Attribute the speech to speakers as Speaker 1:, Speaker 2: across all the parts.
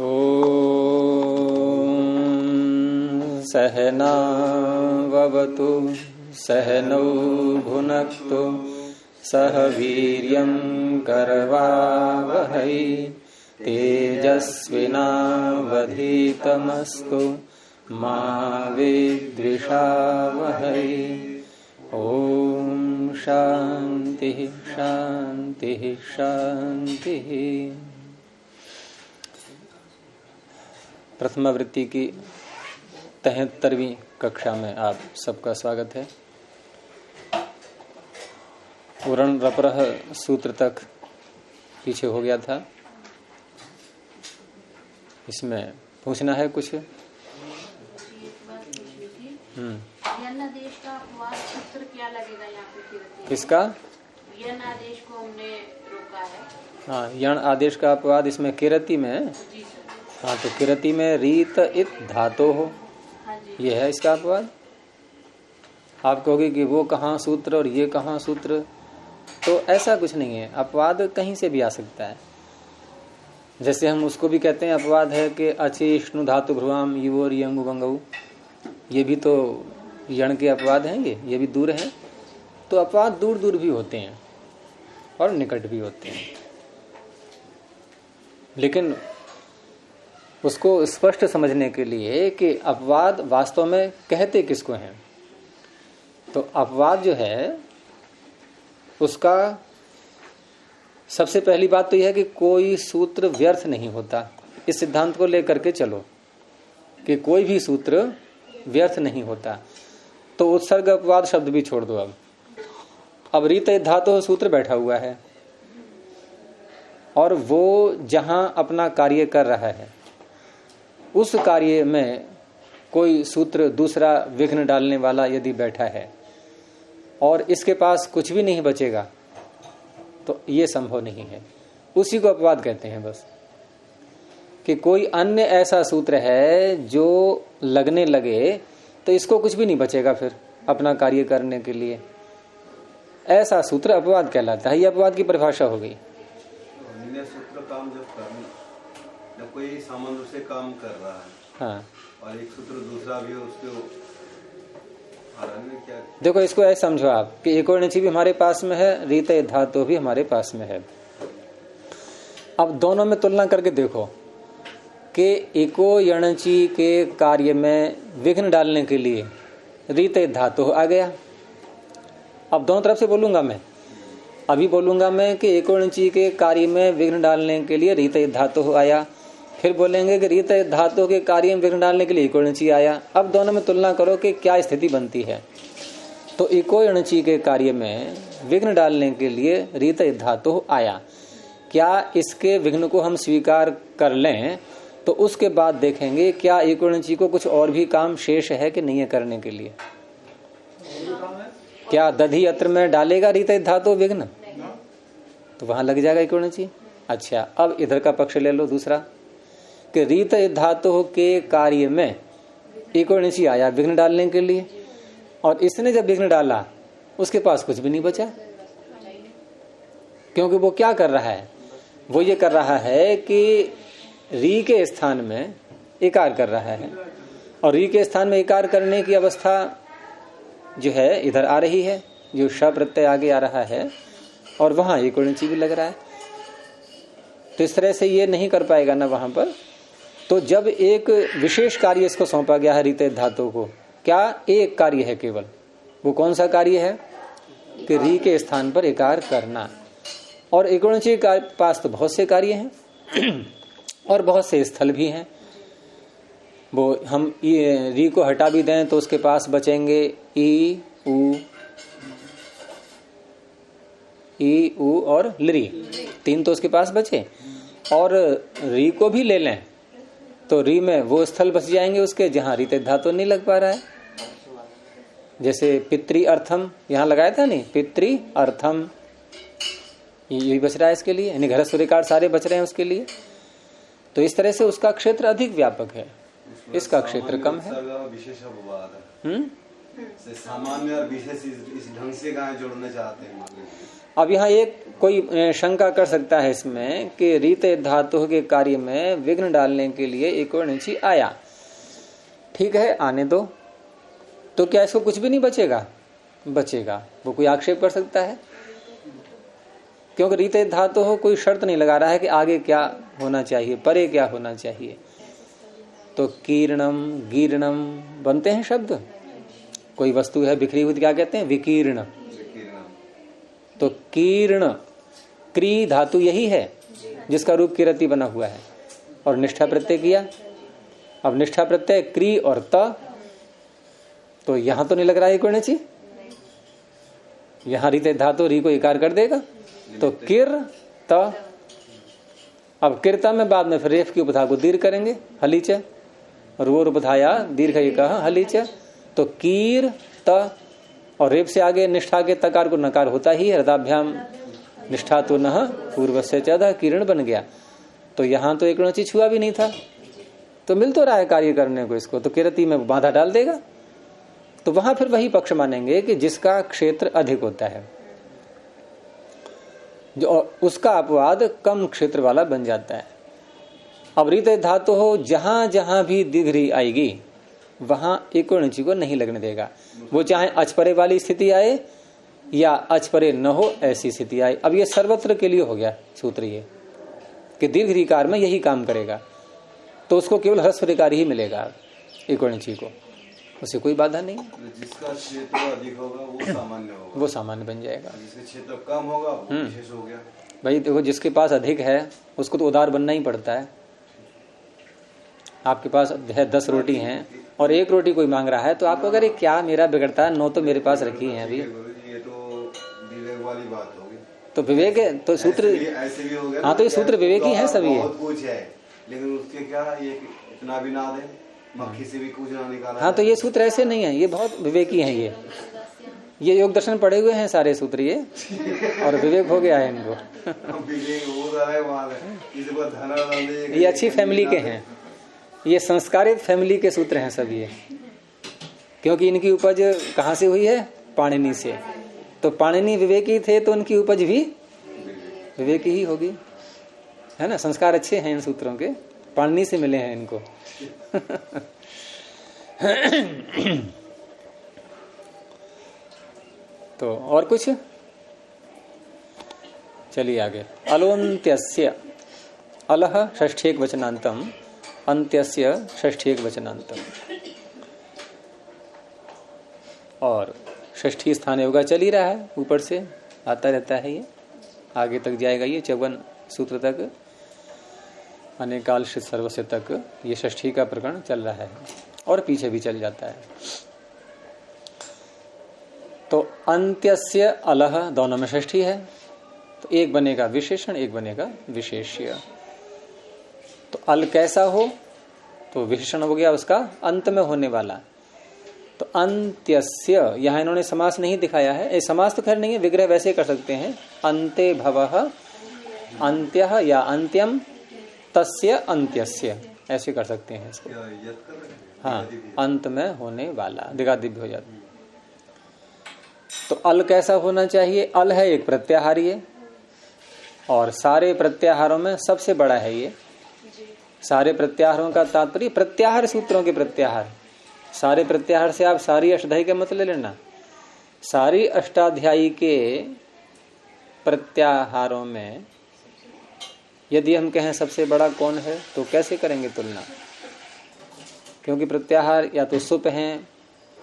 Speaker 1: ॐ सहनाववतु सहनौ भुनक्तु सह वीर्यं करवावहै तेजस्विनावधीतमस्तु मा विद्विषावहै। ॐ शान्तिः शान्तिः शान्तिः। प्रथमावृत्ति की 73वीं कक्षा में आप सबका स्वागत है। उरण रपरह सूत्र तक पीछे हो गया था। इसमें पूछना है कुछ?
Speaker 2: यन आदेश का अपवाद सूत्र क्या लगेगा यहाँ पे?
Speaker 1: किसका?
Speaker 2: यन आदेश को हमने रोका है।
Speaker 1: हाँ, यण आदेश का अपवाद इसमें किरति में है।
Speaker 2: जी सर।
Speaker 1: हाँ, तो किरति में रीत इत धातो हो,
Speaker 2: हाँ जी।
Speaker 1: ये है इसका अपवाद। आप कहोगे कि वो कहाँ सूत्र और ये कहाँ सूत्र, तो ऐसा कुछ नहीं है। अपवाद कहीं से भी आ सकता है। जैसे हम उसको भी कहते हैं अपवाद है कि अचिष्णु धातु भ्रुवाम युवोर यंगु बंगऊ, ये भी तो यण के अपवाद हैं। ये भी दूर हैं। तो अपवाद दूर दूर भी होते हैं और निकट भी होते हैं, लेकिन उसको स्पष्ट समझने के लिए कि अपवाद वास्तव में कहते किसको हैं, तो अपवाद जो है उसका सबसे पहली बात तो यह है कि कोई सूत्र व्यर्थ नहीं होता। इस सिद्धांत को लेकर के चलो कि कोई भी सूत्र व्यर्थ नहीं होता। तो उत्सर्ग अपवाद शब्द भी छोड़ दो। अब रीत धातु सूत्र बैठा हुआ है और वो जहां अपना कार्य कर रहा है उस कार्य में कोई सूत्र दूसरा विघ्न डालने वाला यदि बैठा है और इसके पास कुछ भी नहीं बचेगा तो ये संभव नहीं है। उसी को अपवाद कहते हैं बस, कि कोई अन्य ऐसा सूत्र है जो लगने लगे तो इसको कुछ भी नहीं बचेगा फिर अपना कार्य करने के लिए। ऐसा सूत्र अपवाद कहलाता है। ये अपवाद की परिभाषा हो गई।
Speaker 3: सूत्र काम जब कोई सामान्य से काम कर रहा है, हाँ, और एक सूत्र दूसरा भी हो उसके क्या?
Speaker 1: देखो, इसको ऐसे समझो आप कि एको णची भी हमारे पास में है, रीत धातु भी हमारे पास में है। अब दोनों में तुलना करके देखो कि एको यणची के कार्य में विघ्न डालने के लिए रीत धातु आ गया। अब दोनों तरफ से बोलूंगा मैं। अभी बोलूंगा मैं कि एको णची के कार्य में विघ्न डालने के लिए रीत धातु आया, फिर बोलेंगे कि रीत धातु के कार्य में विघ्न डालने के लिए एको णची आया। अब दोनों में तुलना करो कि क्या स्थिति बनती है। तो एको णची के कार्य में विघ्न डालने के लिए रीत धातु आया। क्या इसके विघ्न को हम स्वीकार कर लें तो उसके बाद देखेंगे क्या एको णची को कुछ और भी काम शेष है कि नहीं है करने के लिए। क्या दधी अत्र में डालेगा रीत धातु विघ्न, तो वहां लग जाएगा एको णची। अच्छा, अब इधर का पक्ष ले लो दूसरा कि रीत धातु के कार्य में एको णची आया विघ्न डालने के लिए, और इसने जब विघ्न डाला उसके पास कुछ भी नहीं बचा, क्योंकि वो क्या कर रहा है? वो ये कर रहा है कि री के स्थान में इकार कर रहा है, और री के स्थान में इकार करने की अवस्था जो है इधर आ रही है, जो श प्रत्यय आगे आ रहा है, और वहां एको णची भी लग रहा है। तो इस तरह से ये नहीं कर पाएगा ना वहां पर। तो जब एक विशेष कार्य इसको सौंपा गया है रीत धातु को, क्या एक कार्य है केवल, वो कौन सा कार्य है कि री के स्थान पर इकार करना। और एको णची के पास तो बहुत से कार्य हैं और बहुत से स्थल भी हैं। वो हम री को हटा भी दें तो उसके पास बचेंगे ई उ और लरी, तीन तो उसके पास बचे। और री को भी ले लें तो री में वो स्थल बच जाएंगे उसके जहां रीत धातु नहीं लग पा रहा है। जैसे पितृ अर्थम यहां लगाया था नहीं, पितृ अर्थम ये बच रहा है इसके लिए, यानी घर सूर्यकार सारे बच रहे हैं उसके लिए। तो इस तरह से उसका क्षेत्र अधिक व्यापक है, इसका क्षेत्र कम है।
Speaker 3: सामान्य और विशेष इस ढंग से गाय जोड़ना चाहते हैं।
Speaker 1: अब यहाँ एक कोई शंका कर सकता है इसमें कि रीत धातु के कार्य में विघ्न डालने के लिए एक और नीचे आया, ठीक है आने दो, तो क्या इसको कुछ भी नहीं बचेगा? बचेगा। वो कोई आक्षेप कर सकता है? क्योंकि रीत धातु हो कोई शर्त नहीं लगा रहा है कि आगे क्या होना चाहिए, परे क्या होना चाहिए। तो कीर्णम गीर्णम बनते हैं शब्द। कोई वस्तु है बिखरी हुई, क्या कहते हैं? विकीर्ण। तो कीर्ण क्री धातु यही है जिसका रूप किरति बना हुआ है, और निष्ठा प्रत्यय किया। अब निष्ठा प्रत्यय क्री और त, तो यहां तो नहीं लग रहा है कोई चाहिए, यहां रीत धातु री को इकार कर देगा, तो किर त। अब किरता में बाद में फिर रेफ की उपधा को दीर्घ करेंगे, हलीच, और वो उपधाया दीर्घ हलीच, तो कीर त, और रेप से आगे निष्ठा के तकार को नकार होता ही, हृदाभ्याम निष्ठा तो न पूर्व से चौदह किरण बन गया। तो यहां तो एक चीज छुआ भी नहीं था, तो मिल तो रहा है कार्य करने को इसको, तो किरती में बाधा डाल देगा। तो वहां फिर वही पक्ष मानेंगे कि जिसका क्षेत्र अधिक होता है, जो उसका अपवाद कम क्षेत्र वाला बन जाता है। अब रीत धातु हो जहां जहां भी दीर्घ आएगी वहां एक और नीचे को नहीं लगने देगा, वो चाहे अचपरे वाली स्थिति आए या अचपरे न हो ऐसी स्थिति आए। अब ये सर्वत्र के लिए हो गया सूत्र ये कि दीर्घ रीकार में यही काम करेगा, तो उसको केवल ह्रस्व रीकार ही मिलेगा एक और नीचे को, उसे कोई बाधा नहीं।
Speaker 3: जिसका क्षेत्र अधिक होगा वो सामान्य होगा,
Speaker 1: वो सामान्य बन जाएगा।
Speaker 3: जिसका क्षेत्र कम होगा वो विशेष हो गया।
Speaker 1: भाई देखो, जिसके पास अधिक है उसको तो उदार बनना ही पड़ता है। आपके पास है 10 रोटी हैं और 1 रोटी कोई मांग रहा है, तो आपको अगर क्या मेरा बिगड़ता है, 9 तो मेरे पास रखी है अभी।
Speaker 3: ये तो विवेक वाली बात होगी।
Speaker 1: तो विवेक है तो सूत्र
Speaker 3: ऐसे भी हो गया।
Speaker 1: हाँ, तो ये सूत्र विवेकी हैं सभी।
Speaker 3: बहुत कुछ है लेकिन उसके क्या ये इतना भी ना दे, मक्खी से भी कुछ ना निकाला।
Speaker 1: हाँ, तो ये सूत्र ऐसे नहीं है, ये बहुत विवेकी हैं। ये योग दर्शन पढ़े हुए हैं सारे सूत्र ये, और विवेक हो गया है इनको। ये अच्छी फैमिली के हैं, ये संस्कारित फैमिली के सूत्र हैं सब ये, क्योंकि इनकी उपज कहाँ से हुई है? पाणिनि से। तो पाणिनि विवेकी थे तो उनकी उपज भी विवेकी ही होगी, है ना। संस्कार अच्छे हैं इन सूत्रों के, पाणिनि से मिले हैं इनको। तो और कुछ, चलिए आगे। अलोन्त्यस्य अलह षष्ठी वचनांतम, अंत्यस्य षष्ठी वचनांतम, और षष्ठी स्थान योगा चल ही रहा है, ऊपर से आता रहता है, ये आगे तक जाएगा, ये 54 सूत्र तक, अनेकाल सर्वस्य तक ये षष्ठी का प्रकरण चल रहा है, और पीछे भी चल जाता है। तो अंत्यस्य अलह दोनों में षष्ठी है, तो एक बनेगा विशेषण, एक बनेगा विशेष्य। तो अल कैसा हो? तो विशेषण हो गया उसका अंत में होने वाला। तो अंत्यस्य, यहां इन्होंने समास नहीं दिखाया है, समास तो खैर नहीं है, विग्रह वैसे कर सकते हैं, अंते भवः अंत्यः या अंत्यम तस्य अंत्यस्य, ऐसे कर सकते हैं इसको। हाँ, अंत में होने वाला, दिगादिव्य हो जाता। तो अल कैसा होना चाहिए? अल है एक प्रत्याहारी, और सारे प्रत्याहारों में सबसे बड़ा है ये। सारे प्रत्याहारों का तात्पर्य प्रत्याहार सूत्रों के प्रत्याहार, सारे प्रत्याहार से आप सारी अष्टाध्यायी का मतलब ले लेना। सारी अष्टाध्यायी के प्रत्याहारों में यदि हम कहें सबसे बड़ा कौन है, तो कैसे करेंगे तुलना? क्योंकि प्रत्याहार या तो सुप हैं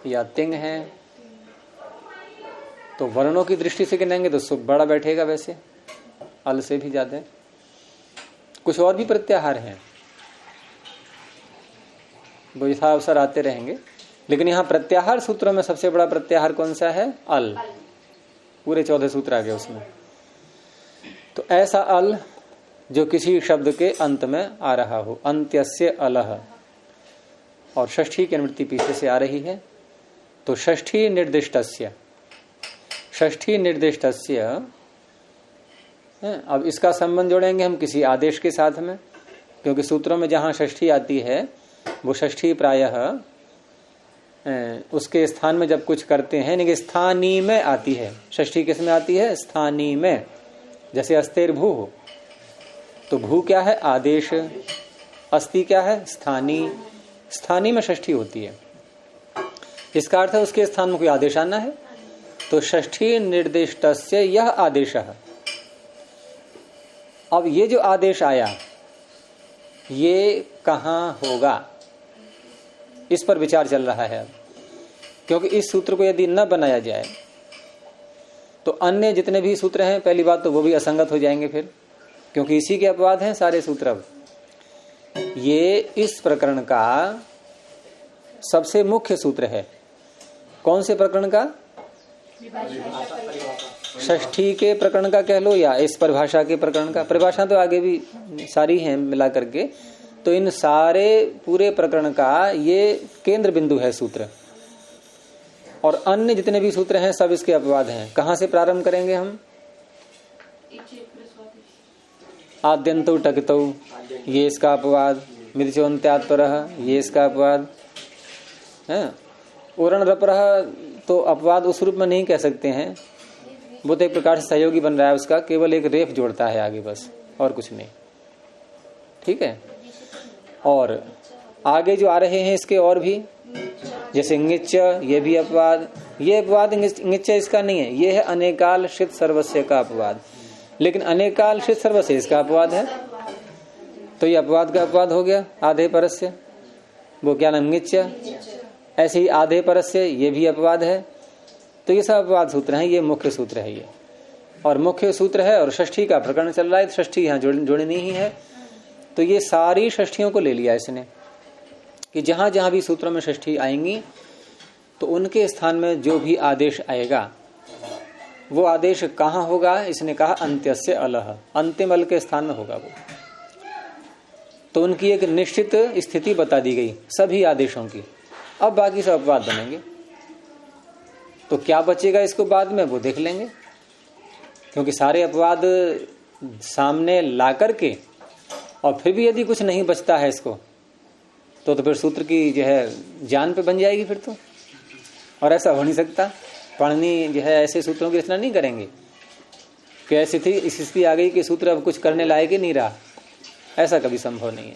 Speaker 1: या तिंग हैं, तो वर्णों की दृष्टि से गिनेंगे तो सुप बड़ा बैठेगा, वैसे अल से भी ज्यादा। कुछ और भी प्रत्याहार हैं, वो यथा अवसर आते रहेंगे, लेकिन यहाँ प्रत्याहार सूत्रों में सबसे बड़ा प्रत्याहार कौन सा है? अल। पूरे 14 सूत्र आ गए उसमें। तो ऐसा अल जो किसी शब्द के अंत में आ रहा हो, अंत्यस्य अलह, और षष्ठी की अनुवृत्ति पीछे से आ रही है, तो षष्ठी निर्दिष्टस्य, षष्ठी निर्दिष्टस्य। अब इसका संबंध जोड़ेंगे हम किसी आदेश के साथ में, क्योंकि सूत्रों में जहां षष्ठी आती है वो षष्ठी प्रायः उसके स्थान में जब कुछ करते हैं, यानी कि स्थानी में आती है। षष्ठी किस में आती है? स्थानी में। जैसे अस्तेर भू हो, तो भू क्या है? आदेश। अस्ति क्या है? स्थानी। स्थानी में षष्ठी होती है। इसका अर्थ है उसके स्थान में कोई आदेश आना है। तो षष्ठी निर्दिष्टस्य यह आदेशः। अब ये जो आदेश आया ये कहाँ होगा, इस पर विचार चल रहा है। क्योंकि इस सूत्र को यदि न बनाया जाए तो अन्य जितने भी सूत्र हैं, पहली बात तो वो भी असंगत हो जाएंगे फिर, क्योंकि इसी के अपवाद हैं सारे सूत्र। अब ये इस प्रकरण का सबसे मुख्य सूत्र है। कौन से प्रकरण का? षष्ठी के प्रकरण का कह लो या इस परिभाषा के प्रकरण का। परिभाषा तो आगे भी सारी हैं मिला करके, तो इन सारे पूरे प्रकरण का ये केंद्र बिंदु है सूत्र। और अन्य जितने भी सूत्र हैं सब इसके अपवाद हैं। कहां से प्रारंभ करेंगे हम? आद्यंतो टकतो, ये इसका अपवाद। मिर्चोन्त्यात्परः, ये इसका अपवाद है। उरण रपरः तो अपवाद उस रूप में नहीं कह सकते हैं, वो तो एक प्रकार से सहयोगी बन रहा है उसका, केवल एक रेफ जोड़ता है आगे बस, और कुछ नहीं। ठीक है। और आगे जो आ रहे हैं इसके और भी, जैसे ङिच्च, ये भी अपवाद। ये अपवाद ङिच्च इसका नहीं है, ये है अनेकाल शित सर्वस्य का अपवाद। लेकिन अनेकाल शित सर्वस्य इसका अपवाद है, तो ये अपवाद का अपवाद हो गया आधे परस्य। वो क्या नाम? ङिच्च। ऐसे ही आधे परस्य ये भी अपवाद है। तो ये सब अपवाद सूत्र हैं, ये मुख्य सूत्र है ये, और मुख्य सूत्र है। और षष्ठी का प्रकरण चल रहा है, षष्ठी यहाँ जोड़नी ही है। तो ये सारी षष्ठियों को ले लिया इसने कि जहां जहां भी सूत्रों में षष्ठी आएंगी तो उनके स्थान में जो भी आदेश आएगा वो आदेश कहाँ होगा? इसने कहा अंत्यस्य अलह, अंतिम अल के स्थान में होगा वो। तो उनकी एक निश्चित स्थिति बता दी गई सभी आदेशों की। अब बाकी सब अपवाद बनेंगे, तो क्या बचेगा इसको बाद में वो देख लेंगे, क्योंकि सारे अपवाद सामने ला करके और फिर भी यदि कुछ नहीं बचता है इसको तो फिर सूत्र की जो है जान पे बन जाएगी फिर तो। और ऐसा हो नहीं सकता। पाणिनि जो है ऐसे सूत्रों की रचना नहीं करेंगे कि ऐसी थी स्थिति आ गई कि सूत्र अब कुछ करने लायक ही नहीं रहा, ऐसा कभी संभव नहीं है।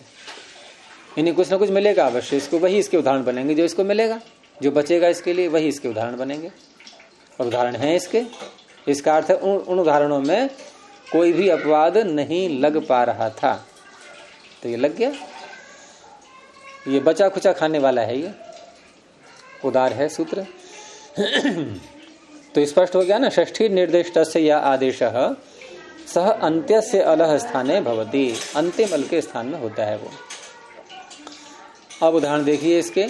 Speaker 1: इन्हें कुछ ना कुछ मिलेगा अवश्य इसको, वही इसके उदाहरण बनेंगे। जो इसको मिलेगा, जो बचेगा इसके लिए, वही इसके उदाहरण बनेंगे। और उदाहरण है इसके, इसका अर्थ है उन उदाहरणों में कोई भी अपवाद नहीं लग पा रहा था, तो ये लग गया। ये बचा खुचा खाने वाला है, ये उदार है सूत्र। तो स्पष्ट हो गया ना। षष्ठी निर्दिष्टस्य या आदेशः सह अंत्यस्य अलह स्थाने भवति, अंतिम अल के स्थान में होता है वो। अब उदाहरण देखिए इसके,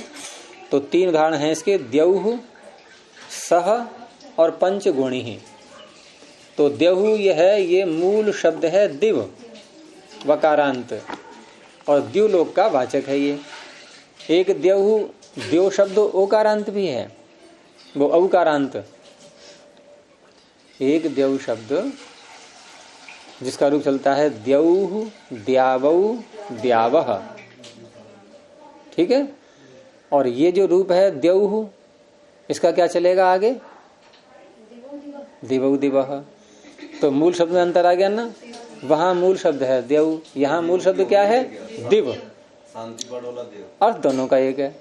Speaker 1: तो 3 उदाहरण हैं इसके, द्यौः, सह और पंचगुणी ही। तो द्यौः ये है, ये मूल शब्द है दिव वकारांत, और द्युलोक का वाचक है ये। एक द्यौः, द्यो शब्द ओकारांत भी है, वो औकारांत। एक द्यौः शब्द जिसका रूप चलता है द्यौः, द्यावौ, द्यावः। ठीक है। और ये जो रूप है द्यौः, इसका क्या चलेगा आगे? दिवौ दिवः। तो मूल शब्द में अंतर आ गया ना। वहां मूल शब्द है द्यौः, यहाँ मूल शब्द क्या है? दिव। अर्थ दोनों का एक है।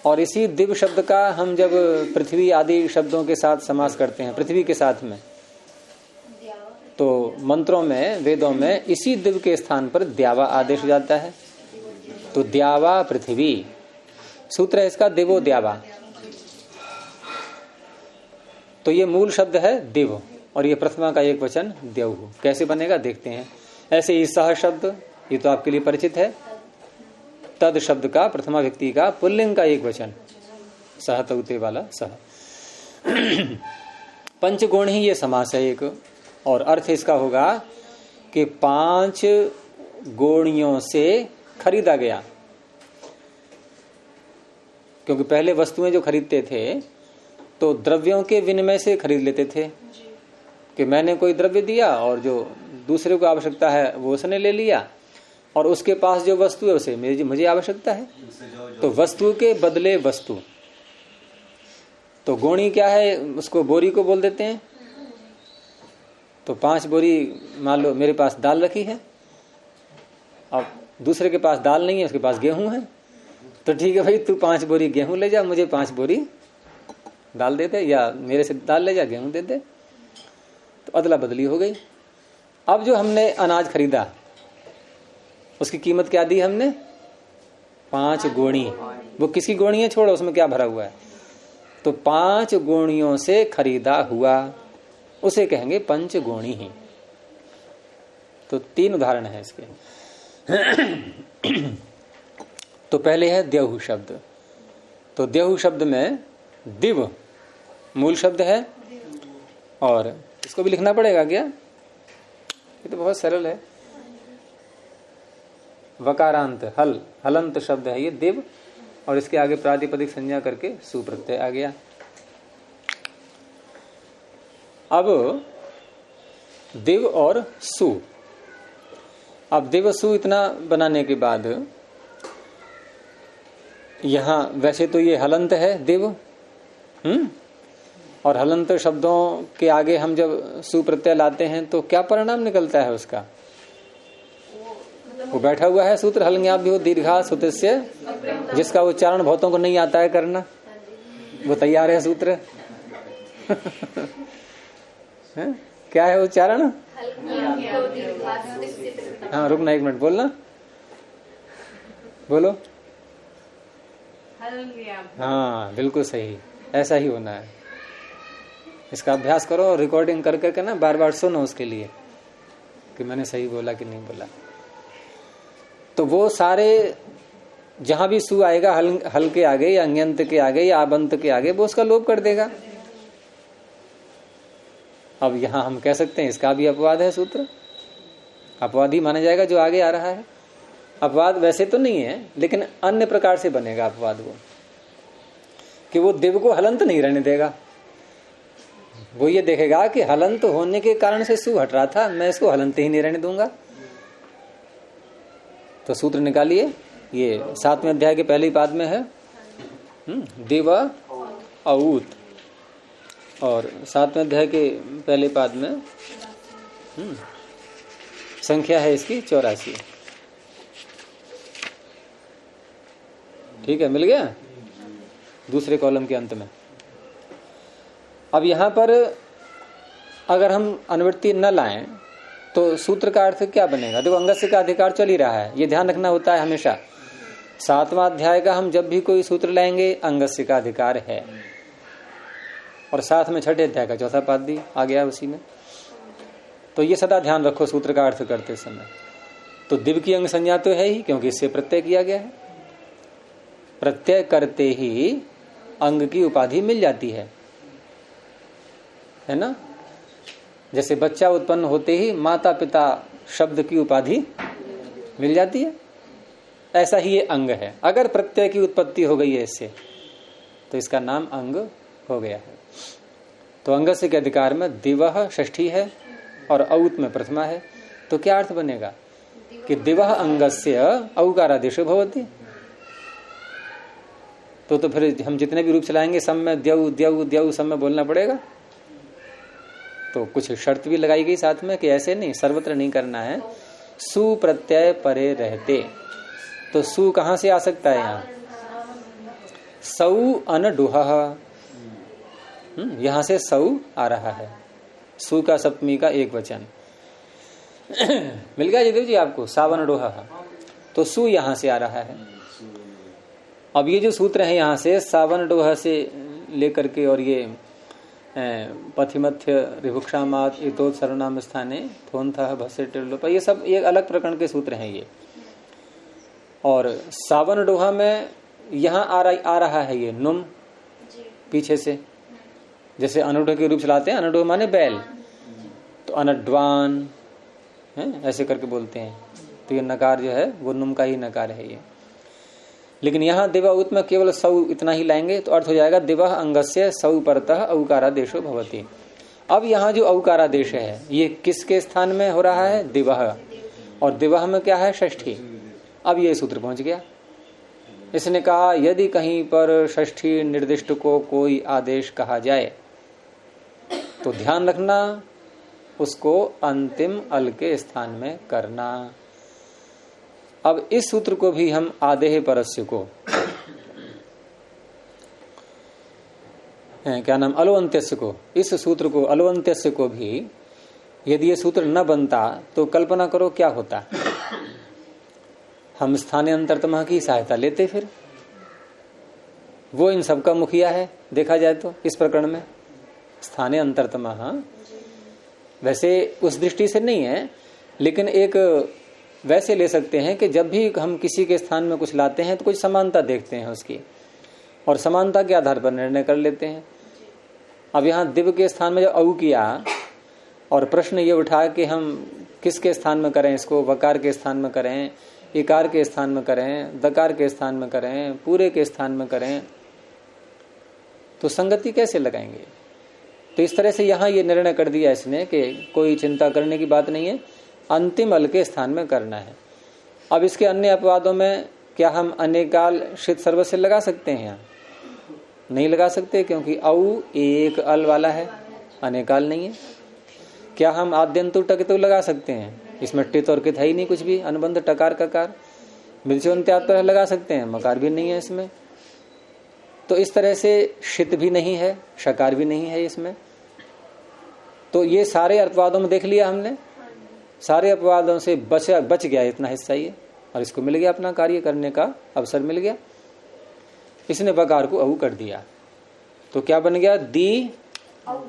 Speaker 1: और इसी दिव शब्द का हम जब पृथ्वी आदि शब्दों के साथ समास करते हैं, पृथ्वी के साथ में, तो मंत्रों में, वेदों में इसी दिव के स्थान पर द्यावा आदेश हो जाता है। तो द्यावा पृथ्वी सूत्र है इसका, दिवो द्यावा। तो ये मूल शब्द है दिव, और ये प्रथमा का एक वचन द्यौः। कैसे बनेगा देखते हैं। ऐसे ही सह शब्द, ये तो आपके लिए परिचित है। तद शब्द का प्रथमा व्यक्ति का पुल्लिंग का एक वचन, सह तौते वाला सह। पंचगुण ही ये समास है एक, और अर्थ इसका होगा कि 5 गोणियों से खरीदा गया। क्योंकि पहले वस्तुएं जो खरीदते थे तो द्रव्यों के विनिमय से खरीद लेते थे, कि मैंने कोई द्रव्य दिया और जो दूसरे को आवश्यकता है वो उसने ले लिया। और उसके पास जो वस्तु है उसे मुझे आवश्यकता है, तो वस्तु के बदले वस्तु। तो गोणी क्या है, उसको बोरी को बोल देते हैं। तो 5 बोरी मान लो मेरे पास दाल रखी है, अब दूसरे के पास दाल नहीं है, उसके पास गेहूं है, तो ठीक है भाई तू 5 बोरी गेहूं ले जा, मुझे 5 बोरी दाल दे दे, या मेरे से दाल ले जा गेहूं दे दे। तो अदला बदली हो गई। अब जो हमने अनाज खरीदा उसकी कीमत क्या दी हमने, 5 गोणी। वो किसकी गोणी है छोड़ो, उसमें क्या भरा हुआ है, तो 5 गोणियों से खरीदा हुआ उसे कहेंगे पंचगोणी ही। तो 3 उदाहरण है इसके। तो पहले है द्यहु शब्द। तो द्यहु शब्द में दिव मूल शब्द है, और इसको भी लिखना पड़ेगा क्या, ये तो बहुत सरल है। वकारांत हल हलंत शब्द है ये दिव, और इसके आगे प्रातिपदिक संज्ञा करके सुप्रत्यय आ गया। अब दिव और सु। अब दिव सु इतना बनाने के बाद यहां वैसे तो ये हलंत है दिव, और हलंत शब्दों के आगे हम जब सुप्रत्यय लाते हैं तो क्या परिणाम निकलता है उसका, वो बैठा हुआ है सूत्र हलंग्याभ्यो दीर्घा सुतस्य, जिसका उच्चारण बहुतों को नहीं आता है करना, वो तैयार है सूत्र। क्या है उच्चारण, हाँ रुकना 1 मिनट, बोलना बोलो। हाँ बिल्कुल सही, ऐसा ही होना है। इसका अभ्यास करो और रिकॉर्डिंग कर करके ना बार बार सुनो उसके लिए कि मैंने सही बोला कि नहीं बोला। तो वो सारे जहां भी सु आएगा हल के आगे या अंग्यंत के आगे या आबंत के आगे, वो उसका लोप कर देगा। अब यहां हम कह सकते हैं इसका भी अपवाद है सूत्र, अपवाद ही माना जाएगा जो आगे आ रहा है। अपवाद वैसे तो नहीं है, लेकिन अन्य प्रकार से बनेगा अपवाद वो, कि वो दिव को हलंत नहीं रहने देगा। वो ये देखेगा कि हलंत होने के कारण से सु हट रहा था, मैं इसको हलंत ही नहीं रहने दूंगा। तो सूत्र निकालिए, ये 7वें अध्याय के पहले पाद में है, दिव औत, और 7वें अध्याय के पहले पाद में संख्या है इसकी 84। ठीक है, मिल गया दूसरे कॉलम के अंत में। अब यहां पर अगर हम अनुवृत्ति न लाएं तो सूत्र का अर्थ क्या बनेगा, देखो अंगस्य का अधिकार चल ही रहा है, ये ध्यान रखना होता है हमेशा। 7वां अध्याय का हम जब भी कोई सूत्र लाएंगे अंगस्य का अधिकार है, और साथ में 6ठे अध्याय का 4था पाद भी आ गया उसी में। तो ये सदा ध्यान रखो सूत्र का अर्थ करते समय। तो दिव की अंग संज्ञा तो है ही, क्योंकि इससे प्रत्यय किया गया है। प्रत्यय करते ही अंग की उपाधि मिल जाती है ना। जैसे बच्चा उत्पन्न होते ही माता पिता शब्द की उपाधि मिल जाती है, ऐसा ही ये अंग है। अगर प्रत्यय की उत्पत्ति हो गई है इससे, तो इसका नाम अंग हो गया है। तो अंगस्य के अधिकार में दिवह षष्ठी है और औत में प्रथमा है। तो क्या अर्थ बनेगा कि दिवह अंगस्य औकारादेशो भवति। तो फिर हम जितने भी रूप चलाएंगे सब में द्यौ द्यौ द्यौ सब में बोलना पड़ेगा। तो कुछ शर्त भी लगाई गई साथ में कि ऐसे नहीं, सर्वत्र नहीं करना है। सु प्रत्यय परे रहते, तो सु कहां से आ सकता है यहाँ, सौ अनडुह, यहां से सौ आ रहा है। सु का सप्तमी का एक वचन मिल गया जयदेव जी आपको, सावन डोहा। तो सु यहां से आ रहा है। अब ये जो सूत्र है यहाँ से सावन डोहा से लेकर के, और ये पथिमथ्य रिभुक्षामात इतोत सर्वनाम स्थाने थोन्था भस्य टिर्लोप, ये सब एक अलग प्रकरण के सूत्र हैं ये। और सावन डोहा में यहाँ आ रहा है ये नुम पीछे से, जैसे अनुडोह के रूप चलाते हैं, अनुडोह माने बैल, तो अनड्वान है ऐसे करके बोलते हैं। तो ये नकार जो है वो नुम का ही नकार है ये। लेकिन यहाँ दिवाउत में केवल सौ इतना ही लाएंगे तो अर्थ हो जाएगा दिवह अंगस्य सौ परतः औकारादेशो भवति। अब यहाँ जो औकारादेश है ये किसके स्थान में हो रहा है, दिवह, और दिवह में क्या है? षष्ठी। अब ये सूत्र पहुंच गया। इसने कहा यदि कहीं पर षष्ठी निर्दिष्ट को कोई आदेश कहा जाए तो ध्यान रखना उसको अंतिम अल के स्थान में करना। अब इस सूत्र को भी हम आदेह परस्य को क्या नाम अलवंत्यस्य को, इस सूत्र को अलवंत्यस्य को भी यदि ये सूत्र न बनता तो कल्पना करो क्या होता। हम स्थानीय अंतरतमः की सहायता लेते, फिर वो इन सबका मुखिया है देखा जाए तो इस प्रकरण में स्थानीय अंतरतमः। वैसे उस दृष्टि से नहीं है, लेकिन एक वैसे ले सकते हैं कि जब भी हम किसी के स्थान में कुछ लाते हैं तो कुछ समानता देखते हैं उसकी, और समानता के आधार पर निर्णय कर लेते हैं। अब यहाँ दिव्य के स्थान में जब औ किया और प्रश्न ये उठा कि हम किसके स्थान में करें इसको, वकार के स्थान में करें, इकार के स्थान में करें, दकार के स्थान में करें, पूरे के स्थान में करें, तो संगति कैसे लगाएंगे। तो इस तरह से यहाँ ये निर्णय कर दिया इसने कि कोई चिंता करने की बात नहीं है, अंतिम अल के स्थान में करना है। अब इसके अन्य अपवादों में क्या हम अनेकाल शित सर्व से लगा सकते हैं? यहाँ नहीं लगा सकते, क्योंकि औ एक अल वाला है, अनेकाल नहीं है। क्या हम आद्यंतु टकितु लगा सकते हैं? इसमें टित और कित है ही नहीं कुछ भी, अनुबंध टकार ककार। मिर्चोन्त्यात पर लगा सकते हैं, मकार भी नहीं है इसमें। तो इस तरह से शित भी नहीं है, शकार भी नहीं है इसमें। तो ये सारे अपवादों में देख लिया हमने, सारे अपवादों से बच गया इतना हिस्सा ये, और इसको मिल गया अपना कार्य करने का अवसर मिल गया। इसने वकार को औ कर दिया, तो क्या बन गया? दी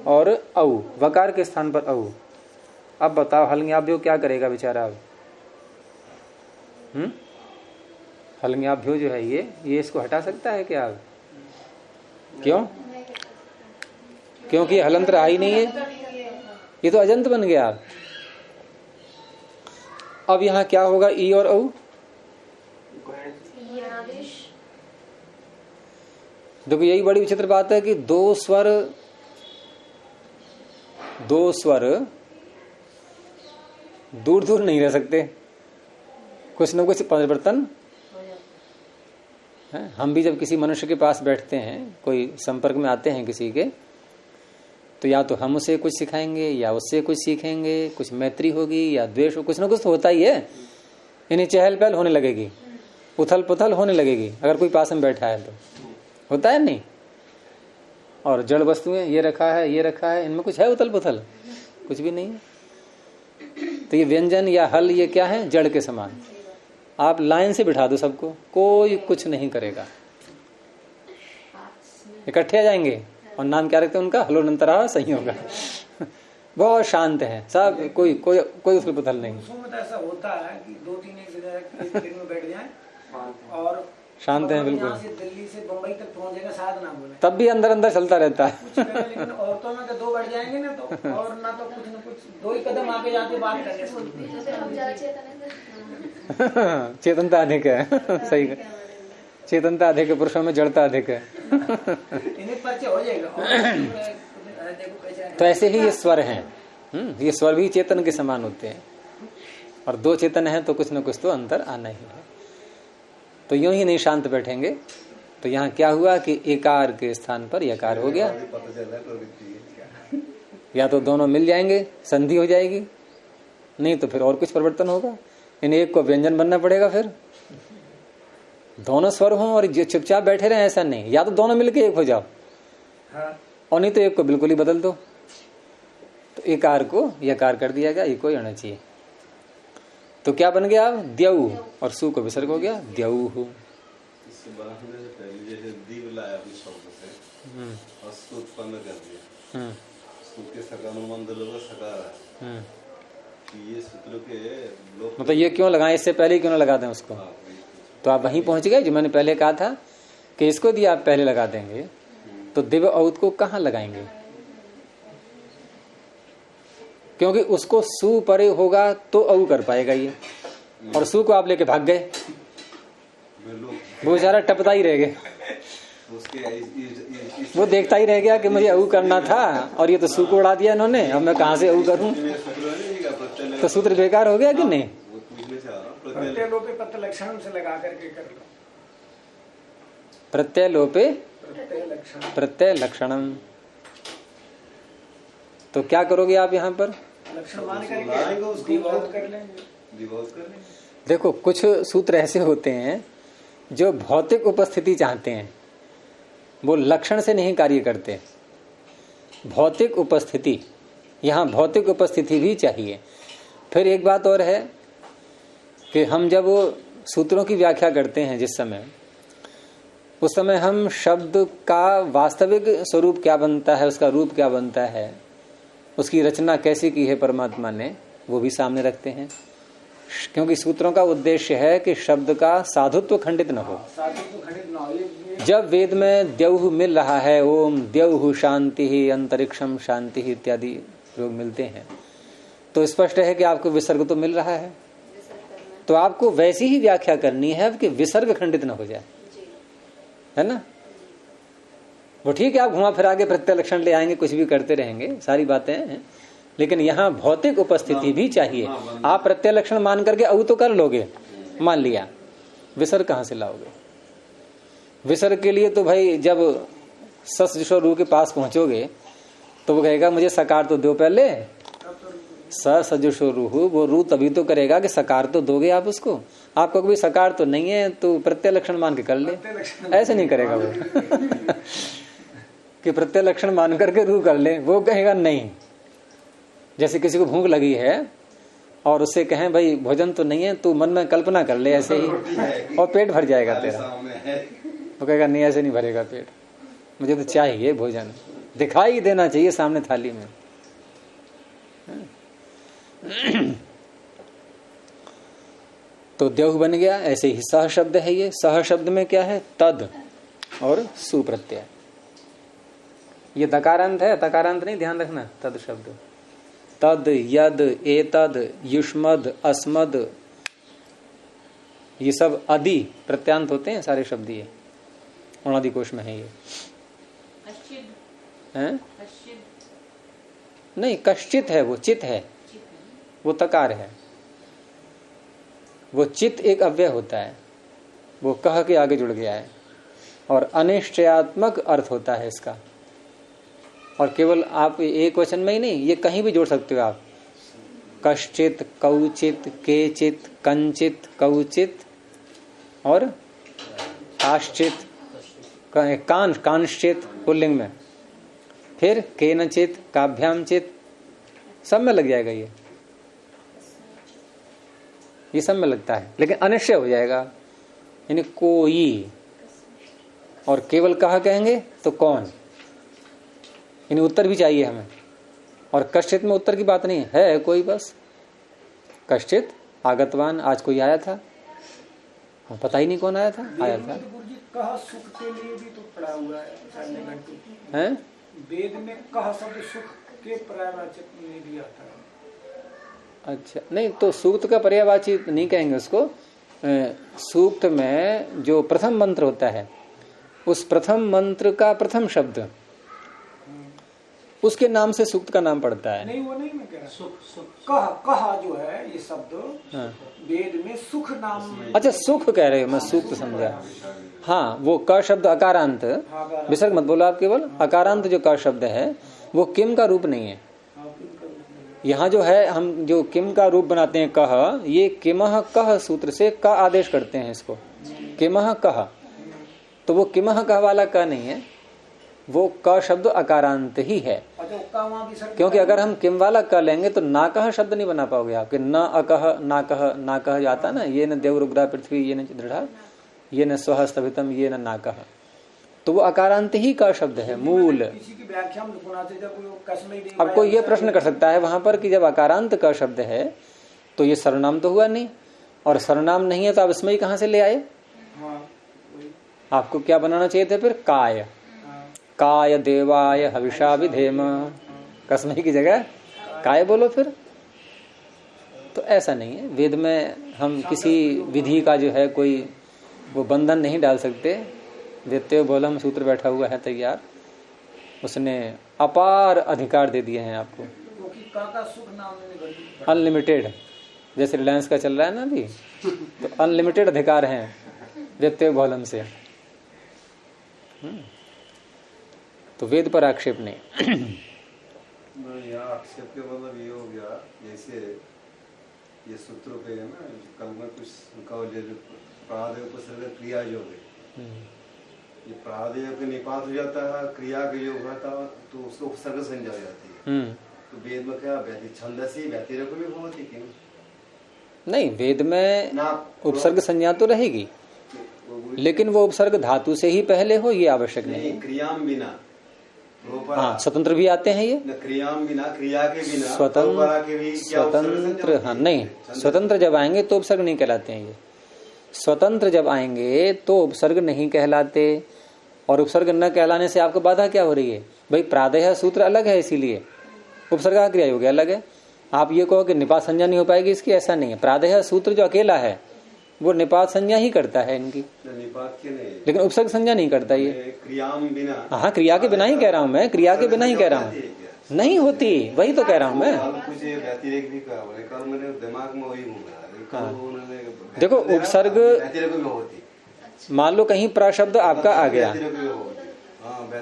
Speaker 1: और औ, वकार के स्थान पर औ। अब बताओ हलंग्याभ्यो क्या करेगा बेचारा? अब हलंग्याभ्यो जो है ये इसको हटा सकता है क्या? अब क्यों? क्योंकि हलंत रहा ही नहीं है, ये तो अजंत बन गया। अब यहाँ क्या होगा? ई और औ। देखो यही बड़ी विचित्र बात है कि दो स्वर दूर दूर नहीं रह सकते, कुछ न कुछ परिवर्तन है। हम भी जब किसी मनुष्य के पास बैठते हैं, कोई संपर्क में आते हैं किसी के, तो या तो हम उसे कुछ सिखाएंगे या उससे कुछ सीखेंगे, कुछ मैत्री होगी या द्वेष हो, कुछ ना कुछ तो होता ही है। यानी चहल पहल होने लगेगी, उथल पुथल होने लगेगी अगर कोई पास में बैठा है तो, होता है नहीं। और जड़ वस्तुएं ये रखा है, इनमें कुछ है उथल पुथल? कुछ भी नहीं है। तो ये व्यंजन या हल ये क्या है? जड़ के समान। आप लाइन से बिठा दो सबको, कोई कुछ नहीं करेगा, इकट्ठे आ जाएंगे। और नाम क्या रखते हैं उनका? हलोनंतरा संयोग। बहुत शांत है सब, कोई उथल पुथल नहीं।
Speaker 4: ऐसा होता है कि 2-3 एक जगह में बैठ जाएं और
Speaker 1: शांत है बिल्कुल।
Speaker 4: दिल्ली से बंबई तक पहुंचेगा, शायद ना बोले, तब
Speaker 1: भी अंदर अंदर चलता रहता है।
Speaker 4: लेकिन औरतों में तो 2 बढ़ जाएंगे ना, तो और ना तो कुछ न कुछ 2 ही कदम आगे जाके बात करने
Speaker 1: चेतनता अधिक है। सही है, चेतनता अधिक है, पुरुषों में जड़ता अधिक है।
Speaker 4: इन्हें परिचय हो जाएगा।
Speaker 1: तो ऐसे ही ये स्वर हैं, ये स्वर भी चेतन के समान होते हैं, और 2 चेतन है तो कुछ न कुछ तो अंतर आना ही है। तो यूं ही नहीं शांत बैठेंगे। तो यहाँ क्या हुआ कि एकार के स्थान पर यकार हो गया, या तो दोनों मिल जाएंगे, संधि हो जाएगी, नहीं तो फिर और कुछ परिवर्तन होगा। इन एक को व्यंजन बनना पड़ेगा, फिर दोनों स्वर हों और जो चुपचाप बैठे रहे ऐसा नहीं, या तो दोनों मिलके एक हो जाओ, और नहीं तो एक को बिल्कुल ही बदल दो। तो एकार को यकार कर दिया गया, एक को आना चाहिए। तो क्या बन गया? द्यऊ, और सु को विसर्ग हो गया द्यऊ। मतलब ये क्यों लगाए? इससे पहले क्यों ना लगा दें उसको? तो आप वहीं पहुंच गए जो मैंने पहले कहा था कि इसको दिया आप पहले लगा देंगे, तो दिव्य औत को कहाँ लगाएंगे? क्योंकि उसको सु परे होगा तो औ कर पाएगा ये, और सु को आप लेके भाग गए, वो बेचारा टपता ही रह गए। वो देखता ही रह गया कि मुझे औ करना था, और ये तो सु को उड़ा दिया इन्होंने, अब मैं कहाँ से औ करूं? तो सूत्र बेकार हो गया कि नहीं?
Speaker 4: प्रत्यलोपे प्रत्यलक्षणम से लगा करके कर लो।
Speaker 1: प्रत्यलोपे प्रत्यय लक्षणम। तो क्या करोगे आप यहाँ पर?
Speaker 4: लक्षण मान करके विभक्त कर लेंगे।
Speaker 1: देखो कुछ सूत्र ऐसे होते हैं जो भौतिक उपस्थिति चाहते हैं, वो लक्षण से नहीं कार्य करते। भौतिक उपस्थिति, यहाँ भौतिक उपस्थिति भी चाहिए। फिर एक बात और है कि हम जब सूत्रों की व्याख्या करते हैं जिस समय, उस समय हम शब्द का वास्तविक स्वरूप क्या बनता है, उसका रूप क्या बनता है, उसकी रचना कैसी की है परमात्मा ने, वो भी सामने रखते हैं। क्योंकि सूत्रों का उद्देश्य है कि शब्द का साधुत्व खंडित न हो। जब वेद में द्यौः मिल रहा है, ओम द्यौः शांति ही अंतरिक्षम शांति ही इत्यादि प्रयोग मिलते हैं, तो स्पष्ट है कि आपको विसर्ग तो मिल रहा है। तो आपको वैसी ही व्याख्या करनी है कि विसर्ग खंडित न हो जाए, है ना। वो ठीक है, आप घुमा फिरा के प्रत्यय लक्षण ले आएंगे, कुछ भी करते रहेंगे, सारी बातें हैं, लेकिन यहाँ भौतिक उपस्थिति भी चाहिए। आप प्रत्यय लक्षण मान करके अऊ तो कर लोगे, मान लिया, विसर्ग कहाँ से लाओगे? विसर्ग के लिए तो भाई जब सस जो रू के पास पहुंचोगे तो वो कहेगा मुझे सकार तो दो पहले। सजो रूहु, वो रू तभी तो करेगा कि सकार तो दोगे आप उसको। आपको कभी सकार तो नहीं है तो प्रत्यय लक्षण मान के कर ले, ऐसे नहीं करेगा वो कि प्रत्यय लक्षण मान करके रू कर ले। वो कहेगा नहीं। जैसे किसी को भूख लगी है और उससे कहें भाई भोजन तो नहीं है, तो मन में कल्पना कर ले ऐसे ही, और पेट भर जाएगा तेरा। वो कहेगा नहीं, ऐसे नहीं भरेगा पेट, मुझे तो चाहिए भोजन, दिखाई देना चाहिए सामने थाली में। तो द्यौः बन गया। ऐसे ही सह शब्द है ये। सह शब्द में क्या है? तद और सुप्रत्यय। ये दकारांत है, तकारांत नहीं, ध्यान रखना। तद शब्द, तद, यद, एतद, युष्मद, अस्मद, ये सब अदि प्रत्यांत होते हैं सारे शब्द। ये उणादि कोश में है ये। हैं? नहीं, कश्चित है, वो चित है, वो तकार है। वो चित एक अव्यय होता है, वो कह के आगे जुड़ गया है, और अनिश्चयात्मक अर्थ होता है इसका। और केवल आप एक वचन में ही नहीं, ये कहीं भी जोड़ सकते हो आप। कश्चित, कौचित, केचित, कंचित, कौचित और काश्चित, कांश्चित पुल्लिंग में, फिर केनचित, काभ्यामचित, सब में लग जाएगा। ये सब में लगता है, लेकिन अनिश्चय हो जाएगा, यानी कोई। और केवल कहा कहेंगे तो कौन, यानी उत्तर भी चाहिए हमें। और कश्चित में उत्तर की बात नहीं है, कोई बस कश्चित आगतवान, आज कोई आया था, पता ही नहीं कौन आया था, आया था।
Speaker 4: कह सुख के लिए भी तो पड़ा हुआ है, वेद में कह शब्द सुख के पर्यायवाची में भी आता है।
Speaker 1: अच्छा, नहीं तो सूक्त का पर्यायवाची नहीं कहेंगे उसको। सूक्त में जो प्रथम मंत्र होता है, उस प्रथम मंत्र का प्रथम शब्द, उसके नाम से सूक्त का नाम पड़ता है।
Speaker 4: नहीं, वो नहीं मैं कह रहा। सुख कह जो है ये शब्द, वेद में सुख नाम।
Speaker 1: अच्छा, सुख कह रहे हो, मैं सूक्त समझा। हाँ, वो क शब्द अकारांत, विसर्ग मत बोलो आप, केवल अकारांत जो क शब्द है वो किम का रूप नहीं है। यहाँ जो है, हम जो किम का रूप बनाते हैं कह, ये किमह कह सूत्र से क आदेश करते हैं इसको, किमह कह। तो वो किमह कह वाला क नहीं है, वो क शब्द अकारांत ही है। क्योंकि अगर हम किम वाला क लेंगे तो ना कह शब्द नहीं बना पाओगे आपके। न अकह, ना कह जाता ना, ये न देवरुग्रा पृथ्वी, ये न दृढ़ा, ये न स्वः स्तभितम, ये न ना कह। तो वो अकारांत ही का शब्द है, मूल। अब कोई ये प्रश्न कर सकता है वहां पर कि जब अकारांत का शब्द है तो ये सर्वनाम तो हुआ नहीं, और सर्वनाम नहीं है तो आप इसमें ही कहां से ले आए? आपको क्या बनाना चाहिए था फिर? काय। काय देवाय हविषा विधेम, कसमई की जगह काय बोलो फिर। तो ऐसा नहीं है, वेद में हम किसी विधि का जो है कोई वो बंधन नहीं डाल सकते। देते बोलम सूत्र बैठा हुआ है तैयार, उसने अपार अधिकार दे दिए हैं आपको, अनलिमिटेड। जैसे रिलायंस का चल रहा है ना अभी, तो अनलिमिटेड अधिकार हैं व्यत्यय बहुलम से। तो वेद पर आक्षेप नहीं।
Speaker 3: यहाँ आक्षेप के मतलब ये हो गया, जैसे ये सूत्र पे है ना, कल में कुछ प्रादेय उपसर्ग क्रिया योग है, ये प्रादेय के निपात हो जाता है, क्रिया का योग होता है, तो उसको उपसर्ग संज्ञा हो जाती है। तो वेद में क्या छंदसी व्यतिरेक भी होती क्यों
Speaker 1: नहीं? वेद में उपसर्ग संज्ञा तो रहेगी, लेकिन वो उपसर्ग धातु से ही पहले हो ये आवश्यक नहीं।
Speaker 3: क्रियाम बिना,
Speaker 1: हाँ स्वतंत्र भी आते हैं ये,
Speaker 3: क्रियाम बिना, क्रिया के बिना
Speaker 1: स्वतंत्र, हाँ नहीं, स्वतंत्र जब आएंगे तो उपसर्ग नहीं कहलाते हैं ये। स्वतंत्र जब आएंगे तो उपसर्ग नहीं कहलाते, और उपसर्ग न कहलाने से आपको बाधा क्या हो रही है? भाई प्रादेय सूत्र अलग है, इसीलिए उपसर्ग का क्रिया योग अलग है। आप ये कहो कि निपात संज्ञा नहीं हो पाएगी इसकी, ऐसा नहीं है। प्रादेय सूत्र जो अकेला है वो निपात संज्ञा ही करता है इनकी,
Speaker 3: निपात के नहीं,
Speaker 1: लेकिन उपसर्ग संज्ञा नहीं करता ये।
Speaker 3: क्रियाम बिना,
Speaker 1: हाँ क्रिया के बिना ही कह रहा हूँ मैं, क्रिया के बिना ही कह रहा हूँ, नहीं होती, वही तो कह रहा हूँ मैं।
Speaker 3: कुछ व्यतिरेक भी कहा, कल मेरे दिमाग में वही घूम।
Speaker 1: देखो उपसर्ग मान लो कहीं प्रशब्द आपका आ गया,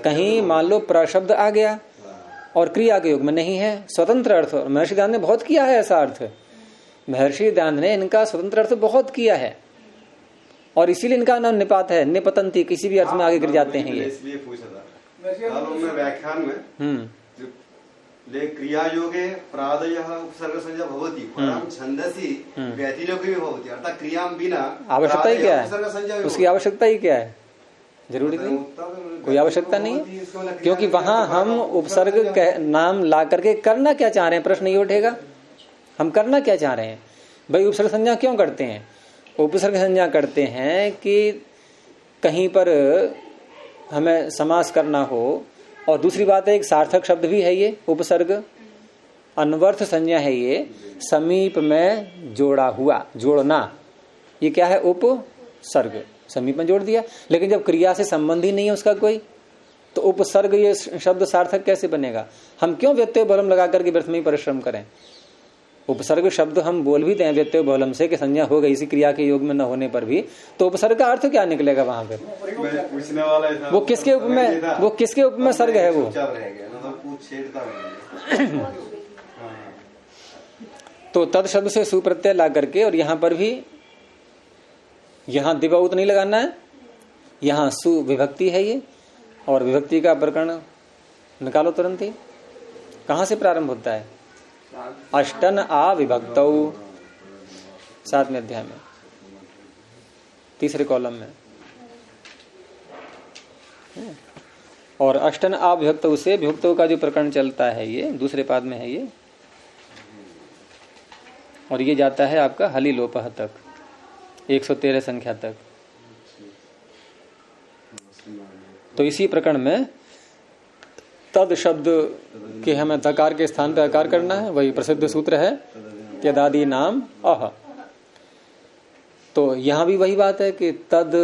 Speaker 1: कहीं मान लो प्रशब्द आ गया और क्रिया के योग में नहीं है, स्वतंत्र अर्थ। महर्षि दयानंद ने बहुत किया है ऐसा अर्थ, महर्षि दयानंद ने इनका स्वतंत्र अर्थ बहुत किया है, और इसीलिए इनका नाम निपात है। निपतंती, किसी भी अर्थ में आगे गिर जाते हैं ये।
Speaker 3: इसलिए पूछा था व्याख्यान में, ले क्रिया योगे प्रादय उपसर्ग संज्ञा भवति, परम छंदसी व्यतिरेक भी भवति, अर्थात क्रियाम बिना
Speaker 1: आवश्यकता ही क्या है? उसकी आवश्यकता ही क्या है? जरूरी नहीं, कोई आवश्यकता नहीं है, क्योंकि वहां हम उपसर्ग नाम ला करके करना क्या चाह रहे हैं, प्रश्न ये उठेगा, हम करना क्या चाह रहे हैं? भाई उपसर्ग संज्ञा क्यों करते हैं? उपसर्ग संज्ञा करते हैं कि कहीं पर हमें समास करना हो, और दूसरी बात है एक सार्थक शब्द भी है ये उपसर्ग, अनवर्थ संज्ञा है ये, समीप में जोड़ा हुआ, जोड़ना, ये क्या है? उपसर्ग, समीप में जोड़ दिया। लेकिन जब क्रिया से संबंध ही नहीं है उसका कोई, तो उपसर्ग ये शब्द सार्थक कैसे बनेगा? हम क्यों व्यत्यय बहुलम लगा करके व्यर्थ में ही परिश्रम करें? उपसर्ग शब्द हम बोल भी दें व्यत्यय बहुलम से कि संज्ञा हो गई इसी क्रिया के योग में न होने पर भी, तो उपसर्ग का अर्थ क्या निकलेगा वहां पे? वो किसके उप में, वो किसके उप में सर्ग है वो? तो तद शब्द से सुप्रत्यय ला करके, और यहां पर भी, यहां दिवाउत नहीं लगाना है, यहां सुविभक्ति है ये, और विभक्ति का प्रकरण निकालो तुरंत ही। कहां से प्रारंभ होता है? अष्टन आ विभक्तौ, 7वें अध्याय में, तीसरे कॉलम में। और अष्टन आ विभक्तौ से विभक्तौ का जो प्रकरण चलता है ये दूसरे पाद में है ये, और ये जाता है आपका हलि लोपह तक, 113 संख्या तक। तो इसी प्रकरण में तद शब्द के हमें धकार के स्थान पर आकार करना है, वही प्रसिद्ध सूत्र है त्यदादि नाम अह। तो यहां भी वही बात है कि तद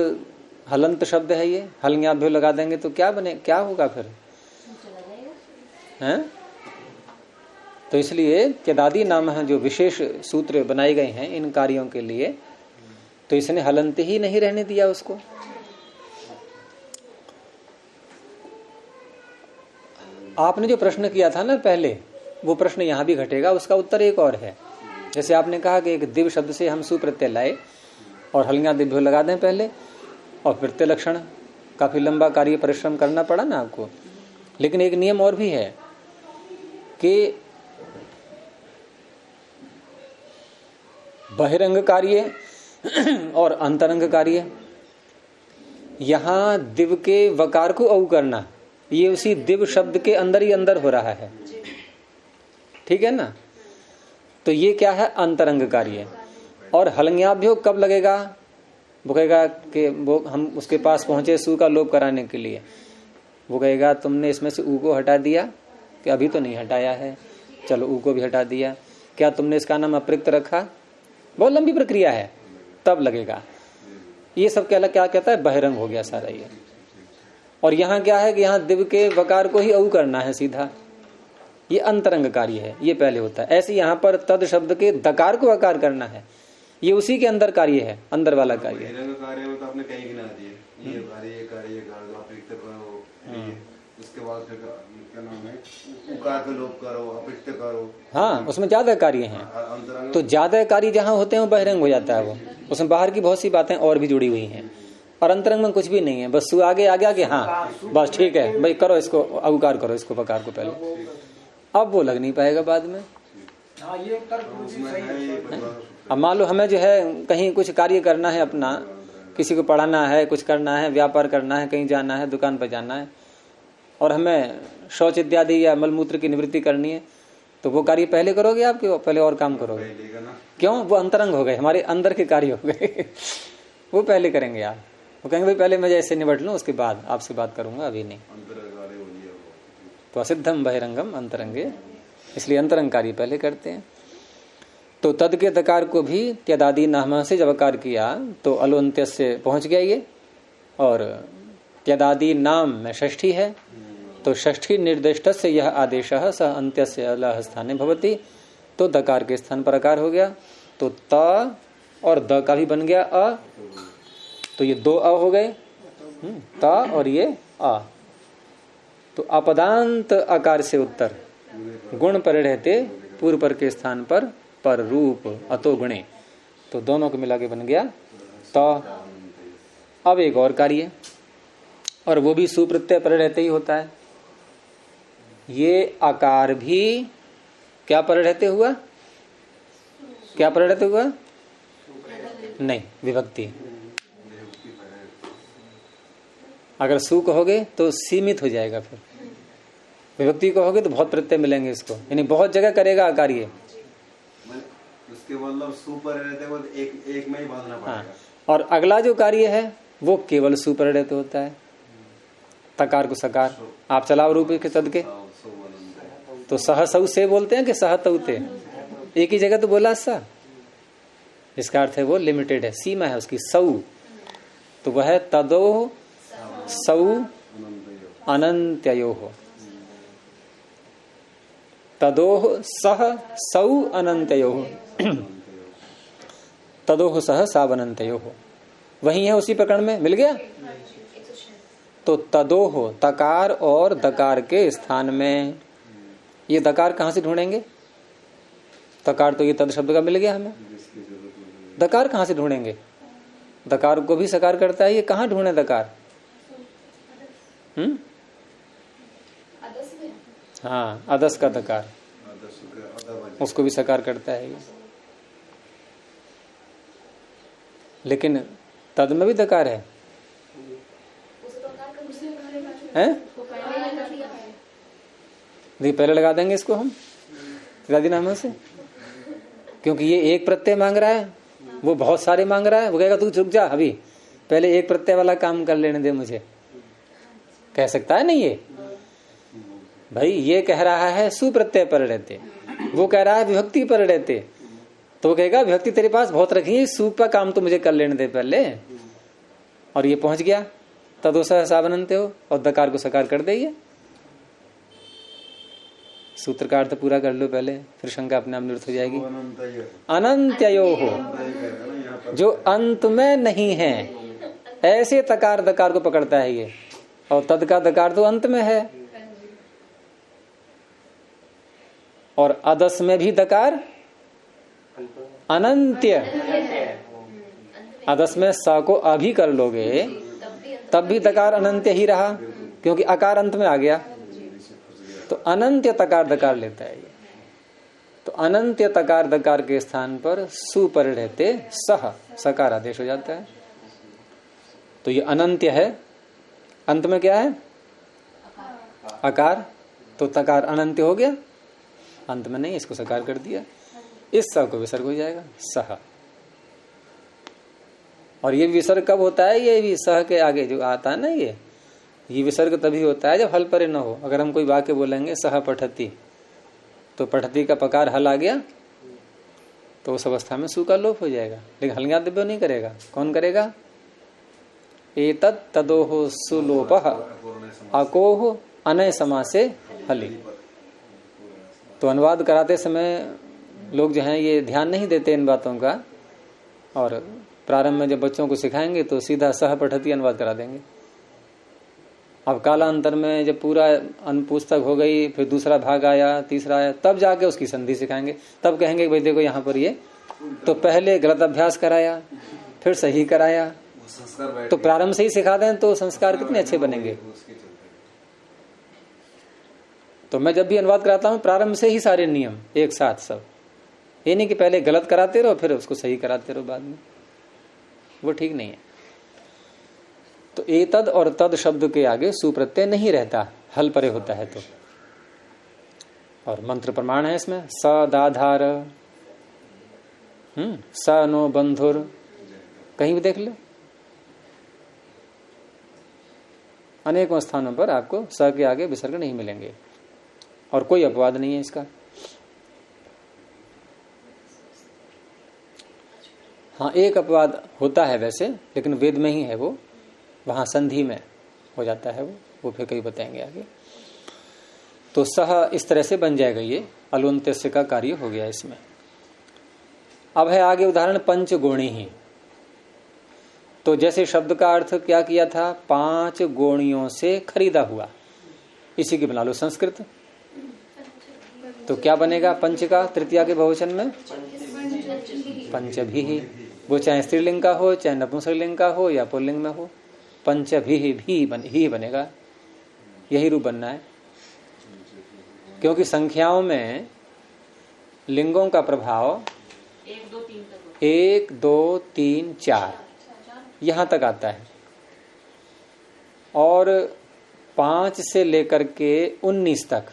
Speaker 1: हलंत शब्द है ये, हलन्याभ्यो लगा देंगे तो क्या बने, क्या होगा फिर हैं? तो इसलिए त्यदादि नाम है जो विशेष सूत्र बनाए गए हैं इन कार्यों के लिए, तो इसने हलंत ही नहीं रहने दिया उसको। आपने जो प्रश्न किया था ना पहले, वो प्रश्न यहां भी घटेगा, उसका उत्तर एक और है। जैसे आपने कहा कि एक दिव्य शब्द से हम सुप्रत्यय लाए और हलंगा दिव्य लगा दें पहले, और प्रत्यय लक्षण काफी लंबा कार्य परिश्रम करना पड़ा ना आपको। लेकिन एक नियम और भी है कि बहिरंग कार्य और अंतरंग कार्य, यहां दिव्य के वकार को औ करना, ये उसी दिव्य शब्द के अंदर ही अंदर हो रहा है, ठीक है ना? तो ये क्या है? अंतरंग कार्य। और हलंग्याभ्यो कब लगेगा? वो कहेगा कि वो हम उसके पास पहुंचे सु का लोप कराने के लिए, वो कहेगा तुमने इसमें से ऊ को हटा दिया कि अभी तो नहीं हटाया है, चलो ऊ को भी हटा दिया, क्या तुमने इसका नाम अप्रयुक्त रखा? बहुत लंबी प्रक्रिया है, तब लगेगा। ये सब क्या कहता है? बहिरंग हो गया सारा ये। और यहाँ क्या है कि यहाँ दिव्य के वकार को ही औ करना है सीधा, ये अंतरंग कार्य है, ये पहले होता है। ऐसे यहाँ पर तद शब्द के दकार को आकार करना है, ये उसी के अंदर कार्य है, अंदर वाला कार्य है।
Speaker 3: बहिरंग कार्य में तो आपने कहीं गिना दिए, ये कार्य ये कार्य ये कार्य आप लिखते करो, उसके बाद फिर क्या नाम है, उकार का लोप करो, अपिक्त करो।
Speaker 1: हाँ, उसमें ज्यादा कार्य हैं, तो ज्यादा कार्य जहाँ होते हैं वो बहिरंग हो जाता है। वो उसमें बाहर की बहुत सी बातें और भी जुड़ी हुई हैं, और अंतरंग में कुछ भी नहीं है, बस आगे आगे आगे। हाँ बस ठीक है भाई, करो इसको, अवकार करो इसको, पकार को पहले, अब वो लग नहीं पाएगा बाद में। अब मान लो हमें जो है कहीं कुछ कार्य करना है अपना, किसी को पढ़ाना है, कुछ करना है, व्यापार करना है, कहीं जाना है, दुकान पर जाना है, और हमें शौच इत्यादि या मलमूत्र की निवृत्ति करनी है, तो वो कार्य पहले करोगे आप कि पहले और काम करोगे? क्यों? वो अंतरंग हो गए, हमारे अंदर के कार्य हो गए वो पहले करेंगे आप। वो कहेंगे भाई पहले मैं जैसे निपट लूं, उसके बाद आपसे बात करूंगा, अभी नहीं। तो असिद्धम बहिरंगम अंतरंगे, इसलिए अंतरंग कार्य पहले करते हैं। तो तद के दकार को भी त्यदादि नाम से जब अकार किया तो अलोन्त्य से पहुंच गया ये, और त्यदादि नाम में षष्ठी है, तो षष्ठी निर्दिष्ट से यह आदेश स अंत्य से अलह स्थाने भवति, तो दकार के स्थान पर अकार हो गया। तो त और द का भी बन गया अ, तो ये दो अ हो गए, त और ये अ। तो अपदांत आकार से उत्तर गुण पर रहते पूर्व पर के स्थान पर रूप अतो गुणे, तो दोनों को मिला के बन गया त। अब एक और कार्य, और वो भी सुप्रत्यय पर रहते ही होता है। ये आकार भी क्या पर रहते हुआ, क्या पर रहते हुआ? नहीं, विभक्ति। अगर सु कहोगे तो सीमित हो जाएगा, फिर विभक्ति कहोगे तो बहुत प्रत्यय मिलेंगे इसको, यानी बहुत जगह करेगा आकार ये।
Speaker 3: उसके मतलब सु पर रहते वो एक में ही बांधना पड़ेगा।
Speaker 1: हाँ, और अगला जो कार्य है वो केवल सु पर रहते होता है, तकार को सकार। आप चलाओ रूप के तद के, तो सह सऊ से बोलते हैं कि सह तउते, एक ही जगह तो बोला सा, इसका अर्थ है वो लिमिटेड है, सीमा है उसकी, सऊ। तो वह है तदो सऊ अनंत्यो, तदोह सह सऊ अनंत्यो, तदोह सह साव अनंत्यो, वही है उसी प्रकरण में, मिल गया। तो तदोह तकार और दकार के स्थान में, ये दकार कहां से ढूंढेंगे? तकार तो ये तद शब्द का मिल गया हमें, दकार कहां से ढूंढेंगे? दकार को भी सकार करता है, ये कहां ढूंढे दकार? हाँ, अदस का दकार, उसको भी सकार करता है ये। लेकिन तद में भी दकार है, हैं? देखिए पहले लगा देंगे इसको हम दादी नाम से, क्योंकि ये एक प्रत्यय मांग रहा है, वो बहुत सारे मांग रहा है। वो कहेगा तू रुक जा, अभी पहले एक प्रत्यय वाला काम कर लेने दे मुझे, कह सकता है नहीं ये? भाई ये कह रहा है सुप्रत्यय पर रहते, वो कह रहा है विभक्ति पर रहते, तो वो कहेगा विभक्ति तेरे पास बहुत रखी है, सु का काम तो मुझे कर लेने दे पहले। और ये पहुंच गया तदोसा सावनंते हो, और दकार को सकार कर दे। सूत्र का अर्थ पूरा कर लो पहले, फिर शंका अपने आप निवृत्त हो जाएगी। अनंत्यो हो, जो अंत में नहीं है, ऐसे तकार दकार को पकड़ता है ये, और तद का दकार तो अंत में है। और अदस में भी दकार अनंत्य, अदस में स को अभी कर लोगे तब भी दकार अनंत्य ही रहा, क्योंकि आकार अंत में आ गया, तो अनंत्य तकार दकार लेता है ये। तो अनंत्य तकार दकार के स्थान पर सु पर रहते सह सकार आदेश हो जाता है। तो ये अनंत्य है, अंत में क्या है? आकार, तो तकार अनंत्य हो गया, अंत में नहीं, इसको सकार कर दिया, इस स को विसर्ग हो जाएगा सह। और ये विसर्ग कब होता है? ये भी सह के आगे जो आता है ना, ये विसर्ग तभी होता है जब हल परे न हो। अगर हम कोई वाक्य बोलेंगे सह पठती, तो पठती का पकार हल आ गया, तो उस अवस्था में सु का लोप हो जाएगा। लेकिन हलज्ञा दिव्य नहीं करेगा, कौन करेगा? एतत् तदोह सुलोपः अकोह अनय समासे हलि। तो अनुवाद कराते समय लोग जो हैं ये ध्यान नहीं देते इन बातों का, और प्रारंभ में जब बच्चों को सिखाएंगे तो सीधा सह पठती अनुवाद करा देंगे। अब कालांतर में जब पूरा पुस्तक हो गई, फिर दूसरा भाग आया, तीसरा आया, तब जाके उसकी संधि सिखाएंगे। तब कहेंगे कि भाई देखो यहाँ पर ये तो पहले गलत अभ्यास कराया, फिर सही कराया। तो प्रारंभ से ही सिखा दें तो संस्कार कितने अच्छे बनेंगे। तो मैं जब भी अनुवाद कराता हूँ प्रारंभ से ही सारे नियम एक साथ सब, ये नहीं कि पहले गलत कराते रहो फिर उसको सही कराते रहो बाद में, वो ठीक नहीं है। तो एतद और तद शब्द के आगे सुप्रत्यय नहीं रहता, हल परे होता है तो। और मंत्र प्रमाण है इसमें, स दाधार, स नो बंधुर, कहीं भी देख लो, अनेकों स्थानों पर आपको स के आगे विसर्ग नहीं मिलेंगे और कोई अपवाद नहीं है इसका। हाँ, एक अपवाद होता है वैसे, लेकिन वेद में ही है वो, वहां संधि में हो जाता है वो फिर कहीं बताएंगे आगे। तो सह इस तरह से बन जाएगा, ये अलुंत्यस्य का कार्य हो गया इसमें। अब है आगे उदाहरण पंचगोणी ही। तो जैसे शब्द का अर्थ क्या किया था, 5 गोणियों से खरीदा हुआ, इसी की बना लो संस्कृत। तो क्या बनेगा पंच का तृतीया के बहुवचन में पंचभी, वो चाहे स्त्रीलिंग का हो चाहे नपुंसकलिंग का हो या पुल्लिंग में हो, पंचभी ही बनेगा, यही रूप बनना है। क्योंकि संख्याओं में लिंगों का प्रभाव 1 2 3 4 यहां तक आता है, और 5 से लेकर के 19 तक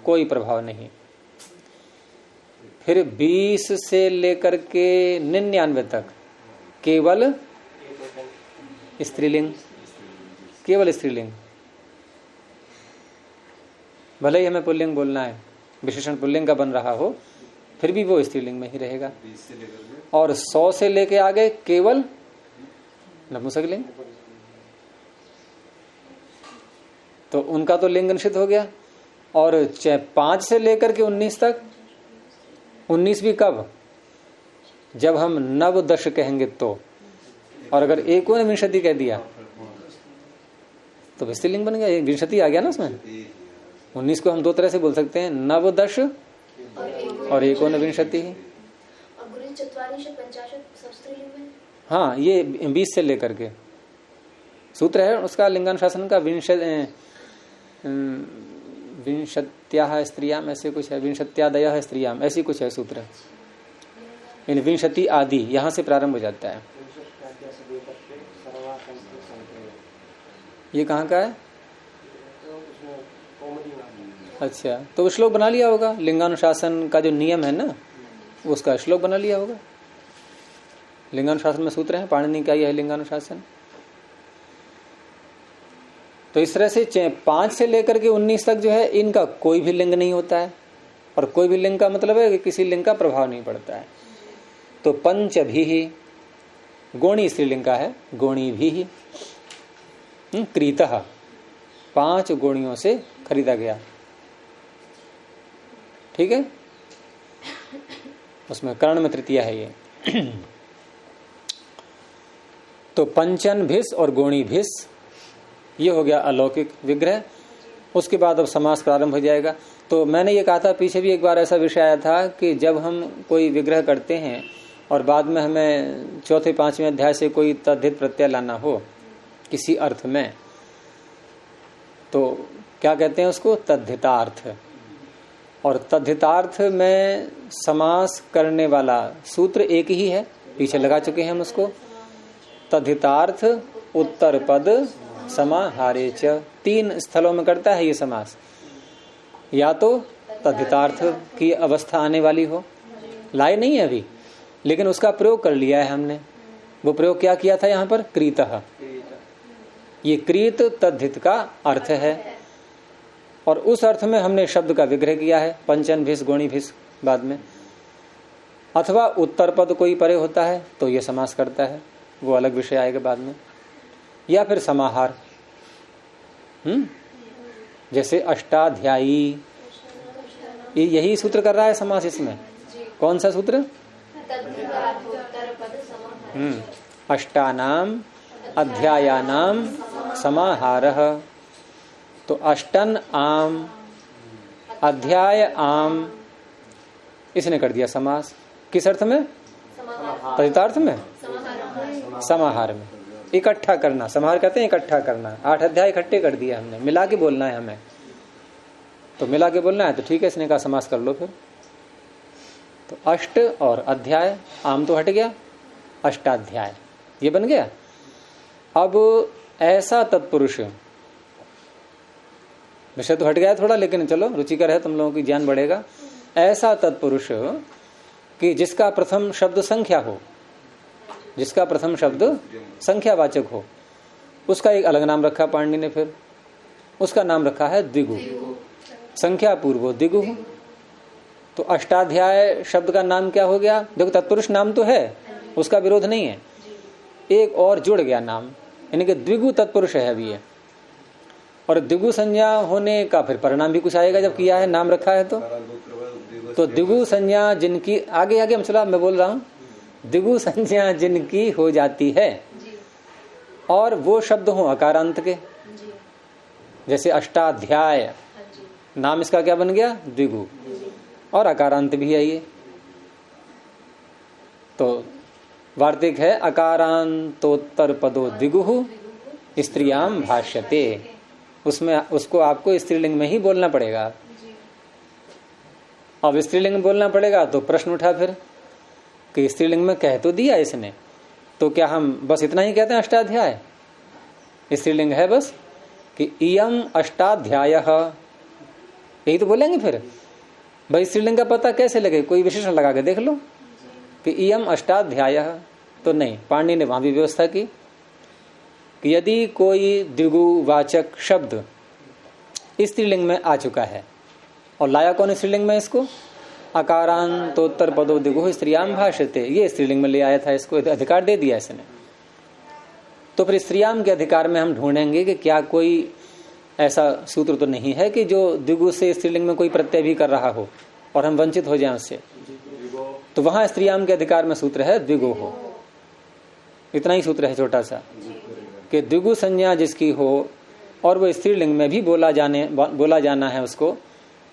Speaker 1: कोई प्रभाव नहीं। फिर 20 से लेकर के 99 तक केवल स्त्रीलिंग, केवल स्त्रीलिंग। भले ही हमें पुल्लिंग बोलना है, विशेषण पुल्लिंग का बन रहा हो, फिर भी वो स्त्रीलिंग में ही रहेगा। और 100 से लेके आगे केवल नपुंसकलिंग, तो उनका तो लिंग निश्चित हो गया। और 5 से लेकर के 19 तक, 19 भी कब, जब हम नवदश कहेंगे तो, और अगर एकोनविंशति कह दिया तो स्त्रीलिंग बन गया, विंशति आ गया ना उसमें। 19 को हम 2 तरह से बोल सकते हैं, नवदश और एकोनविंशति। हाँ, ये 20 से लेकर के सूत्र है उसका लिंगानुशासन का, विंशत्याः स्त्रियाम ऐसे कुछ है, विंशत्यादयः स्त्रियाम ऐसी कुछ है सूत्र। इन विंशति आदि यहां से प्रारंभ हो जाता है। ये कहाँ का है? अच्छा, तो श्लोक बना लिया होगा, लिंगानुशासन का जो नियम है ना उसका श्लोक बना लिया होगा। लिंगानुशासन में सूत्र है, पाणिनि का ही है लिंगानुशासन। तो इस तरह से 5 से लेकर के 19 तक जो है इनका कोई भी लिंग नहीं होता है, और कोई भी लिंग का मतलब है कि किसी लिंग का प्रभाव नहीं पड़ता है। तो पंच भी, गोणी स्त्रीलिंग का है, गोणी भी क्रीतः, 5 गोणियों से खरीदा गया, ठीक है। उसमें कर्ण में तृतीया है ये। तो पंचन भिस और गोणी भिस, ये हो गया अलौकिक विग्रह। उसके बाद अब समास प्रारंभ हो जाएगा। तो मैंने ये कहा था, पीछे भी एक बार ऐसा विषय आया था कि जब हम कोई विग्रह करते हैं और बाद में हमें 4थे 5वें अध्याय से कोई तद्धित प्रत्यय लाना हो किसी अर्थ में, तो क्या कहते हैं उसको, तद्धितार्थ। और तद्धितार्थ में समास करने वाला सूत्र एक ही है, पीछे लगा चुके हैं हम उसको। तद्धितार्थ उत्तर पद समाहारे च, 3 स्थलों में करता है ये समास। या तो तद्धितार्थ की अवस्था आने वाली हो, लाए नहीं है अभी, लेकिन उसका प्रयोग कर लिया है हमने। वो प्रयोग क्या किया था यहाँ पर, क्रीतः। ये क्रीत तद्धित का अर्थ है, और उस अर्थ में हमने शब्द का विग्रह किया है, पंचन भिस गोणी भिस बाद में। अथवा उत्तर पद कोई परे होता है तो ये समास करता है, वो अलग विषय आएगा बाद में। या फिर समाहार, जैसे अष्टाध्यायी, यही सूत्र कर रहा है समास इसमें। कौन सा सूत्र? अष्टानाम अध्यायानाम समाहारः। तो अष्टन आम अध्याय आम इसने कर दिया समास। किस अर्थ में? तदितार्थ में, समाहार में। इकट्ठा करना, समाहार कहते हैं इकट्ठा करना। 8 अध्याय इकट्ठे कर दिया हमने, मिला के बोलना है हमें। तो मिला के बोलना है तो ठीक है, इसने कहा समास कर लो फिर। तो अष्ट और अध्याय, आम तो हट गया, अष्टाध्याय ये बन गया। अब ऐसा तत्पुरुष, विषय तो हट गया थोड़ा, लेकिन चलो रुचिकर है, तुम लोगों की ज्ञान बढ़ेगा। ऐसा तत्पुरुष कि जिसका प्रथम शब्द संख्या हो, जिसका प्रथम शब्द संख्यावाचक हो, उसका एक अलग नाम रखा पाणिनि ने। फिर उसका नाम रखा है द्विगु, संख्या पूर्वो द्विगु। तो अष्टाध्याय शब्द का नाम क्या हो गया? देखो तत्पुरुष नाम तो है, उसका विरोध नहीं है, एक और जुड़ गया नाम, यानी कि द्विगु तत्पुरुष है अभी ये। और द्विगु संज्ञा होने का फिर परिणाम भी कुछ आएगा जब किया है, नाम रखा है तो द्विगु संज्ञा जिनकी, आगे आगे हम चला, मैं बोल रहा हूं, द्विगु संज्ञा जिनकी हो जाती है और वो शब्द हो अकारांत के, जैसे अष्टाध्याय नाम इसका क्या बन गया? द्विगु, और अकारांत भी है ये। तो वार्तिक है अकारांतोत्तर पदो द्विगु स्त्रियाम भाष्यते। उसमें उसको आपको स्त्रीलिंग में ही बोलना पड़ेगा। अब स्त्रीलिंग में बोलना पड़ेगा तो प्रश्न उठा फिर कि स्त्रीलिंग में कह तो दिया इसने, तो क्या हम बस इतना ही कहते हैं अष्टाध्याय? स्त्रीलिंग है बस कि इयम अष्टाध्यायः, यही तो बोलेंगे फिर। भाई स्त्रीलिंग का पता कैसे लगे? कोई विशेषण लगा के देख लो कि इयम अष्टाध्यायः। तो नहीं, पाणिनि ने वहां भी व्यवस्था की कि यदि कोई द्विगुवाचक शब्द स्त्रीलिंग में आ चुका है, और लाया कौन स्त्रीलिंग में इसको? अकारांतोत्तर पदो द्विगु स्त्रियाम भाष्यते, ये स्त्रीलिंग में ले आया था, इसको अधिकार दे दिया इसने। तो फिर स्त्रियाम के अधिकार में हम ढूंढेंगे कि क्या कोई ऐसा सूत्र तो नहीं है कि जो द्विगु से स्त्रीलिंग में कोई प्रत्यय भी कर रहा हो और हम वंचित हो जाएं उससे। तो वहां स्त्रियाम के अधिकार में सूत्र है द्विगु हो। इतना ही सूत्र है छोटा सा, कि द्विगु संज्ञा जिसकी हो और वो स्त्रीलिंग में भी बोला जाना है उसको,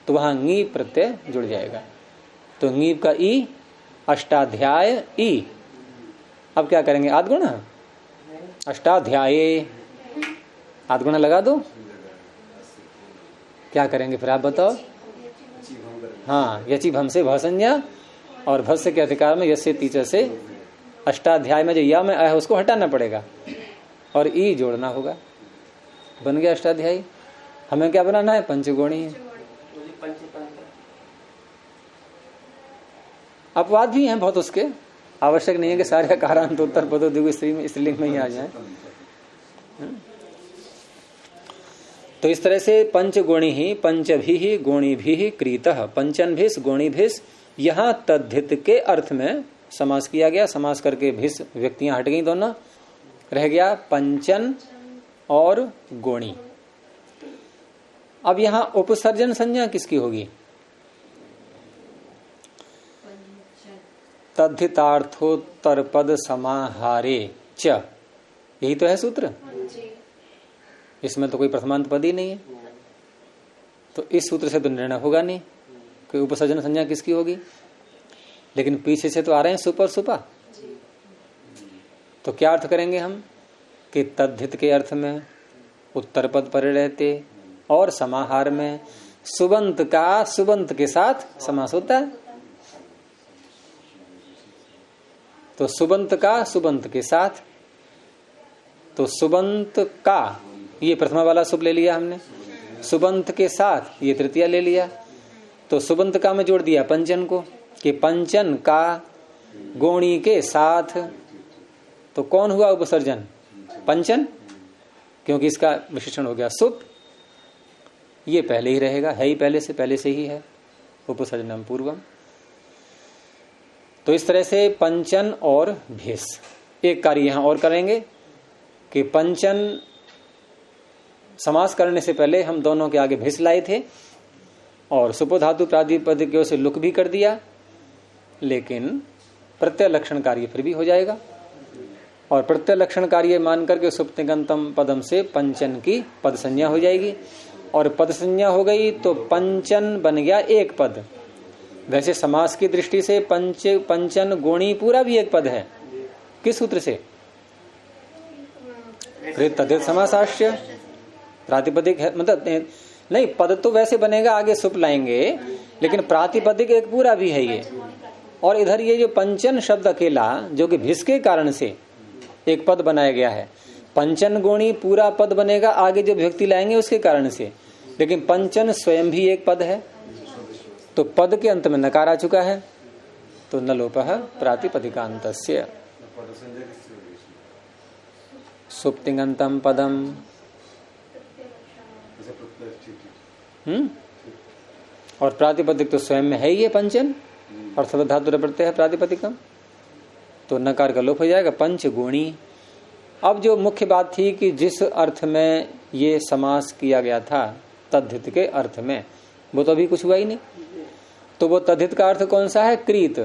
Speaker 1: तो वहां ङी प्रत्यय जुड़ जाएगा। तो ङीप का ई, अष्टाध्याय ई। अब क्या करेंगे? आद्गुण, अष्टाध्याय आद्गुण लगा दो। क्या करेंगे फिर आप बताओ? हाँ, यची भम से भ संज्ञा, और भस्य के अधिकार में यस्य तीचर से अष्टाध्याय में जो या में है उसको हटाना पड़ेगा और ई जोड़ना होगा। बन गया अष्टाध्यायी। हमें क्या बनाना है? पंचगोणी। अपवाद भी हैं बहुत, उसके आवश्यक नहीं है कि सारे अकारांतोत्तर पदो द्विगु स्त्रीलिंग में ही आ जाए। तो इस तरह से पंचगुणी ही पंचभी गोणी भी क्रीतः पंचन गोणी भिस, यहां तद्धित के अर्थ में समास किया गया। समास करके भिस व्यक्तियां हट गई, दोनों रह गया पंचन और गोणी। अब यहां उपसर्जन संज्ञा किसकी होगी? तद्धितार्थोत्तर पद समाहारे च, यही तो है सूत्र। इसमें तो कोई प्रथमांत पद ही नहीं है, तो इस सूत्र से तो निर्णय होगा नहीं कि उपसर्जन संज्ञा किसकी होगी। लेकिन पीछे से तो आ रहे हैं सुप और सुपा, तो क्या अर्थ करेंगे हम कि तद्धित के अर्थ में उत्तर पद परे रहते और समाहार में सुबंत का सुबंत के साथ समास होता है। तो सुबंत का सुबंत के साथ, तो सुबंत का ये प्रथमा वाला सुब ले लिया हमने, सुबंत के साथ ये तृतीया ले लिया। तो सुबंत का में जोड़ दिया पंचन को कि पंचन का गोणी के साथ। तो कौन हुआ उपसर्जन? पंचन, क्योंकि इसका विशेषण हो गया सुप। ये पहले ही रहेगा, है ही पहले से ही है उपसर्जनम पूर्वम। तो इस तरह से पंचन और भिस। एक कार्य यहां और करेंगे कि पंचन समास करने से पहले हम दोनों के आगे भिस लाए थे, और सुपो धातु प्रातिपदिकों से लुक भी कर दिया, लेकिन प्रत्यय लक्षण कार्य फिर भी हो जाएगा। और प्रत्यय लक्षण कार्य मान करके सुप्तिगंतम पदम से पंचन की पद संज्ञा हो जाएगी, और पद संज्ञा हो गई तो पंचन बन गया एक पद। वैसे समास की दृष्टि से पंचन गोणी पूरा भी एक पद है। किस सूत्र से? तद्धित समासाश्य प्रातिपदिक है, मतलब नहीं, पद तो वैसे बनेगा, आगे सुप लाएंगे, लेकिन प्रातिपदिक एक पूरा भी है ये। और इधर ये जो पंचन शब्द अकेला, जो कि भिस के कारण से एक पद बनाया गया है, पंचन गोणी पूरा पद बनेगा, आगे जो विभक्ति लाएंगे उसके कारण से, लेकिन पंचन स्वयं भी एक पद है, तो पद के अंत में नकार आ चुका है, तो न लोपः प्रातिपदिकान्तस्य। सुप्तिगंतम पदम और प्रातिपदिक तो स्वयं में है ही है पंचन, और सब धातु प्रत्यय है प्रातिपदिकम, तो नकार का लोप हो जाएगा पंचगुणी। अब जो मुख्य बात थी कि जिस अर्थ में ये समास किया गया था तद्धित के अर्थ में, वो तो अभी कुछ हुआ ही नहीं। तो वो तद्धित का अर्थ कौन सा है? क्रीत।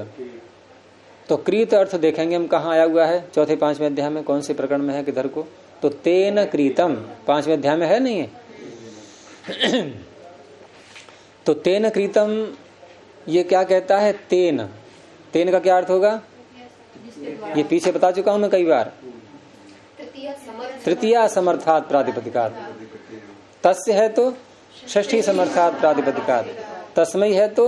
Speaker 1: तो क्रीत अर्थ देखेंगे हम कहाँ आया हुआ है, चौथे पांचवें अध्याय में, कौन से प्रकरण में है, किधर को? तो तेन क्रीतम पांचवें अध्याय में है, नहीं है? तो तेन क्रीतम ये क्या कहता है? तेन, तेन का क्या अर्थ होगा? ये पीछे बता चुका हूं मैं कई बार। तृतीया समर्थात प्रातिपदिकात, तस्य है तो षष्ठी समर्थात प्रातिपदिकात, तस्मै है तो,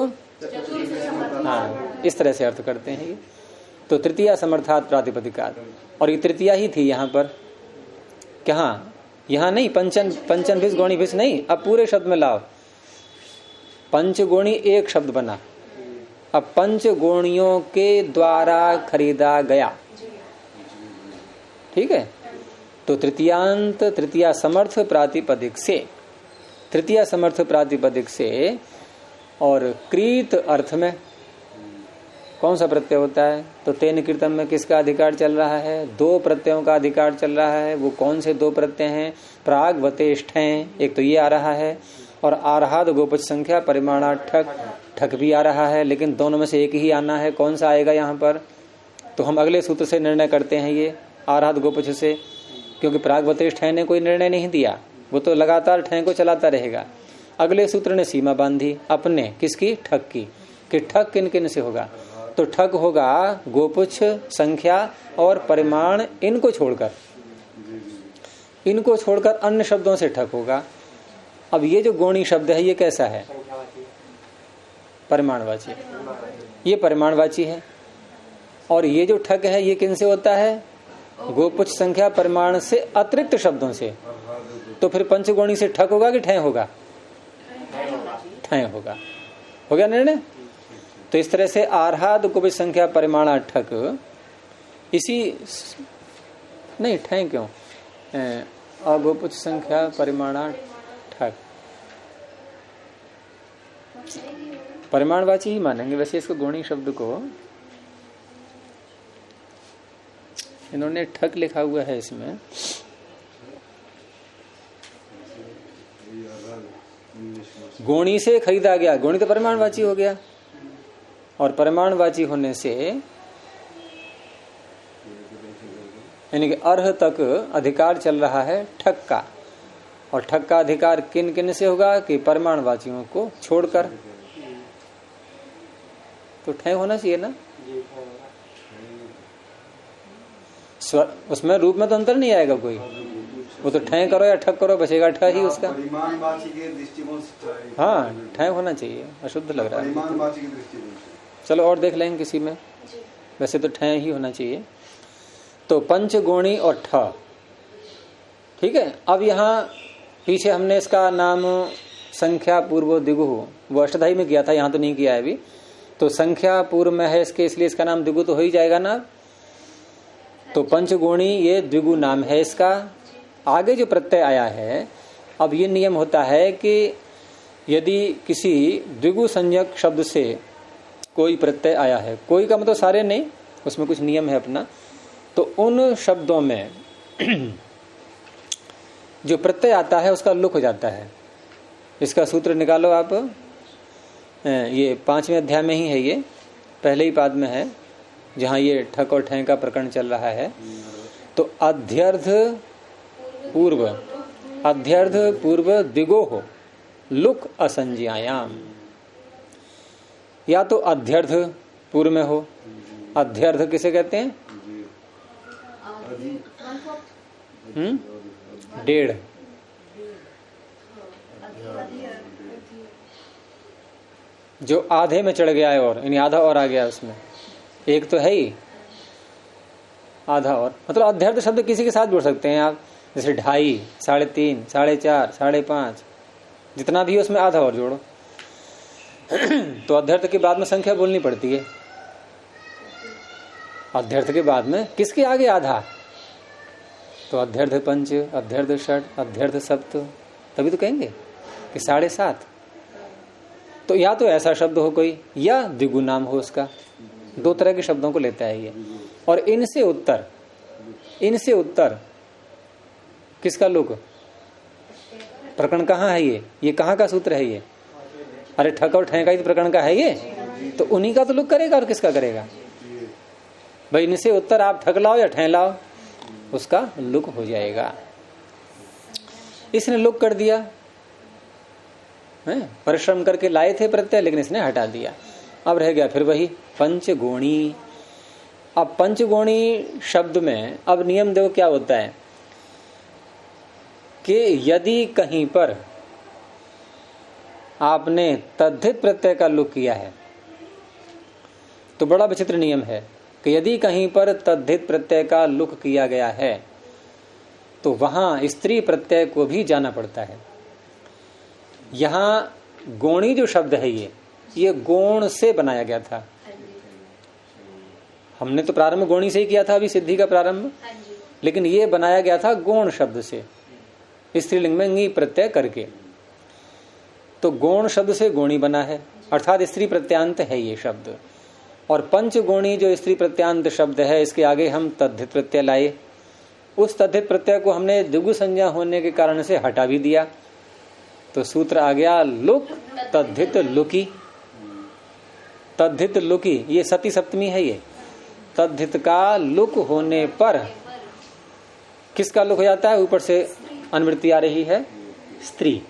Speaker 1: हाँ, इस तरह से अर्थ करते हैं ये। तो तृतीया समर्थात प्रातिपदिकात, और ये तृतीया ही थी यहाँ पर। क्या यहाँ नहीं? पंचन भिस गौणी भिस नहीं, अब पूरे शब्द में लाओ। पंचगुणी एक शब्द बना, अब पंचगुणियों के द्वारा खरीदा गया, ठीक है? तो तृतीयांत तृतीया समर्थ प्रातिपदिक से, तृतीया समर्थ प्रातिपदिक से, और क्रीत अर्थ में कौन सा प्रत्यय होता है? तो तेन कीर्तन में किसका अधिकार चल रहा है? दो प्रत्ययों का अधिकार चल रहा है। वो कौन से दो प्रत्यय हैं? प्राग वतेष्ठ हैं, एक तो ये आ रहा है, और आरहाद गोपच संख्या परिमाणाठक, ठक भी आ रहा है, लेकिन दोनों में से एक ही आना है। कौन सा आएगा यहाँ पर? तो हम अगले सूत्र से निर्णय करते हैं, ये आरहाद गोपच से, क्योंकि प्रागवतेश ठय ने कोई निर्णय नहीं दिया, वो तो लगातार ठय को चलाता रहेगा। अगले सूत्र ने सीमा बांधी अपने, किसकी? ठक की, कि ठक किन किन से होगा? तो ठक होगा गोपुच्छ, संख्या और परिमाण, इनको छोड़कर अन्य शब्दों से ठक होगा। अब ये जो गौणी शब्द है ये कैसा है? परिमाणवाची, ये परिमाणवाची है। और ये जो ठक है ये किन से होता है? गोपुच्छ, संख्या, परिमाण से अतिरिक्त शब्दों से। तो फिर पंचगुणी से ठक होगा कि ठय होगा? ठय होगा। हो गया निर्णय? तो इस तरह से आरहाद गोपुच्छ संख्या परिमाणा ठक, इसी नहीं ठय क्यों, अगोपुच्छ संख्या परिमाणा ठक परिमाणवाची ही मानेंगे। वैसे इसको गौणी शब्द को इन्होंने ठक लिखा हुआ है इसमें, गौणी से खरीदा गया, गौणी तो परिमाणवाची हो गया, और परिमाणवाची होने से यानी कि अर्ह तक अधिकार चल रहा है ठक का, और ठक का अधिकार किन किन से होगा? कि परिमाणवाचियों को छोड़कर। तो ठय होना चाहिए ना, उसमें रूप में तो अंतर नहीं आएगा कोई, वो तो ठय करो या ठक करो बचेगा ठ ही उसका। हाँ, ठय होना चाहिए, अशुद्ध लग रहा है। चलो और देख लेंगे किसी में, वैसे तो ठय ही होना चाहिए। तो पंचगुणी और ठ, ठीक है। अब यहाँ पीछे हमने इसका नाम संख्या पूर्व दिगु, वो अष्टधाई में किया था, यहाँ तो नहीं किया है अभी। तो संख्या पूर्व में है इसके, इसलिए इसका नाम द्विगु तो हो ही जाएगा ना। तो पंचगुणी ये द्विगु नाम है इसका। आगे जो प्रत्यय आया है, अब ये नियम होता है कि यदि किसी द्विगु संज्ञक शब्द से कोई प्रत्यय आया है, कोई का मतलब सारे नहीं, उसमें कुछ नियम है अपना, तो उन शब्दों में जो प्रत्यय आता है उसका लुक हो जाता है। इसका सूत्र निकालो आप, ये 5वें अध्याय में ही है, ये पहले ही पाद में है जहाँ ये ठक और ठय का प्रकरण चल रहा है। तो अध्यर्थ पूर्व दिगो हो लुक असंज्ञायाम, या तो अध्यर्थ पूर्व में हो। अध्यर्थ किसे कहते हैं? डेढ़, जो आधे में चढ़ गया है और यानी आधा और आ गया उसमें, एक तो है ही आधा और, मतलब अध्यर्थ शब्द किसी के साथ जोड़ सकते हैं आप, जैसे 2.5, 3.5, 4.5, 5.5, जितना भी है उसमें आधा और जोड़ो। तो अध्यर्थ के बाद में संख्या बोलनी पड़ती है। अध्यर्थ के बाद में किसके आगे आधा? तो अध्यर्थ 5, अध्यर्थ 6, अध्यर्थ 7, तभी तो कहेंगे कि 7.5। तो या तो ऐसा शब्द हो कोई, या द्विगु नाम हो उसका। 2 तरह के शब्दों को लेता है ये। और इनसे उत्तर किसका लुक? प्रकरण कहाँ है ये कहाँ का सूत्र है ये? अरे ठक और ठय का ही तो प्रकरण का है ये, तो उन्हीं का तो लुक करेगा, और किसका करेगा भाई? इनसे उत्तर आप ठक लाओ या ठय लाओ, उसका लुक हो जाएगा। इसने लुक कर दिया है, परिश्रम करके लाए थे प्रत्यय, लेकिन इसने हटा दिया। अब रह गया फिर वही पंचगोणी। अब पंचगोणी शब्द में अब नियम देखो क्या होता है कि यदि कहीं पर आपने तद्धित प्रत्यय का लुक किया है, तो बड़ा विचित्र नियम है कि यदि कहीं पर तद्धित प्रत्यय का लुक किया गया है तो वहां स्त्री प्रत्यय को भी जाना पड़ता है। यहां गोणी जो शब्द है ये गोण से बनाया गया था। हमने तो प्रारंभ गोणी से ही किया था, अभी सिद्धि का प्रारंभ, लेकिन ये बनाया गया था गोण शब्द से, स्त्रीलिंग में ङी प्रत्यय करके। तो गोण शब्द से गोणी बना है, अर्थात स्त्री प्रत्यांत है ये शब्द। और पंचगोणी जो स्त्री प्रत्यांत शब्द है, इसके आगे हम तद्धित प्रत्यय लाए। उस तद्धित प्रत्यय को हमने द्विगु संज्ञा होने के कारण से हटा भी दिया, तो सूत्र आ गया लुक तद्धित लुकी। तद्धित लुकी, ये सती सप्तमी है। ये तद्धित का लुक होने पर किसका लुक हो जाता है? ऊपर से अनुवृत्ति आ रही है स्त्री।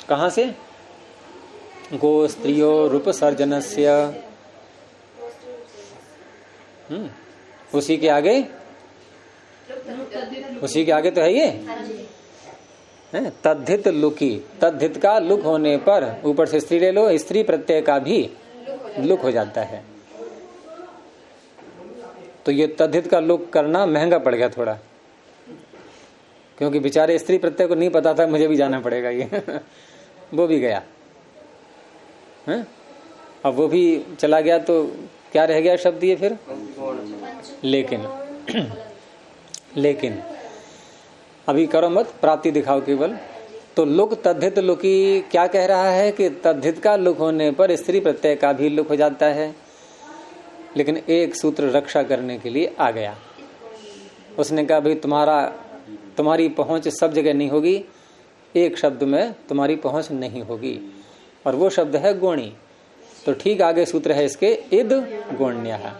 Speaker 1: कहां से? गो स्त्रियो रूप सर्जनस्य। उसी के आगे तो है ये तद्धित लुकी। तद्धित का लुक होने पर ऊपर से स्त्री ले लो, स्त्री प्रत्यय का भी लुक हो जाता है। तो ये तद्धित का लुक करना महंगा पड़ गया थोड़ा, क्योंकि बेचारे स्त्री प्रत्यय को नहीं पता था, मुझे भी जाना पड़ेगा ये वो भी गया है? अब वो भी चला गया तो क्या रह गया शब्द ये फिर? लेकिन अभी करो मत, प्राप्ति दिखाओ केवल। तो लुक तद्धित लुकी क्या कह रहा है कि तद्धित का लुक होने पर स्त्री प्रत्यय का भी लुक हो जाता है। लेकिन एक सूत्र रक्षा करने के लिए आ गया। उसने कहा भाई तुम्हारी पहुंच सब जगह नहीं होगी, एक शब्द में तुम्हारी पहुंच नहीं होगी, और वो शब्द है गोणी। तो ठीक आगे सूत्र है इसके इद गोण्यः।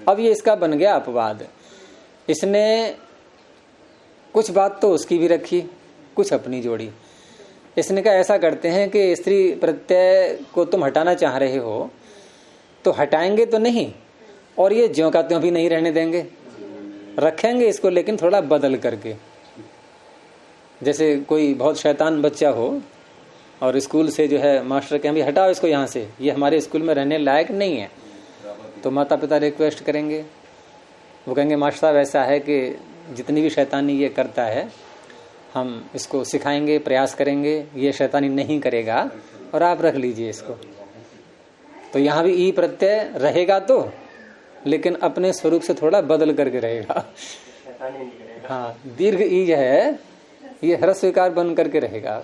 Speaker 1: अब ये इसका बन गया अपवाद। इसने कुछ बात तो उसकी भी रखी, कुछ अपनी जोड़ी। इसने कहा ऐसा करते हैं कि स्त्री प्रत्यय को तुम हटाना चाह रहे हो तो हटाएंगे तो नहीं, और ये ज्यों का त्यों भी नहीं रहने देंगे, रखेंगे इसको, लेकिन थोड़ा बदल करके। जैसे कोई बहुत शैतान बच्चा हो और स्कूल से जो है मास्टर कहें भी हटाओ इसको यहाँ से, ये हमारे स्कूल में रहने लायक नहीं है, तो माता पिता रिक्वेस्ट करेंगे, वो कहेंगे मास्टर साहब ऐसा है कि जितनी भी शैतानी ये करता है हम इसको सिखाएंगे, प्रयास करेंगे, ये शैतानी नहीं करेगा और आप रख लीजिए इसको। तो यहाँ भी ई प्रत्यय रहेगा तो, लेकिन अपने स्वरूप से थोड़ा बदल करके रहेगा। हाँ, दीर्घ ईज है, ये ह्रस्व विकार बन करके रहेगा।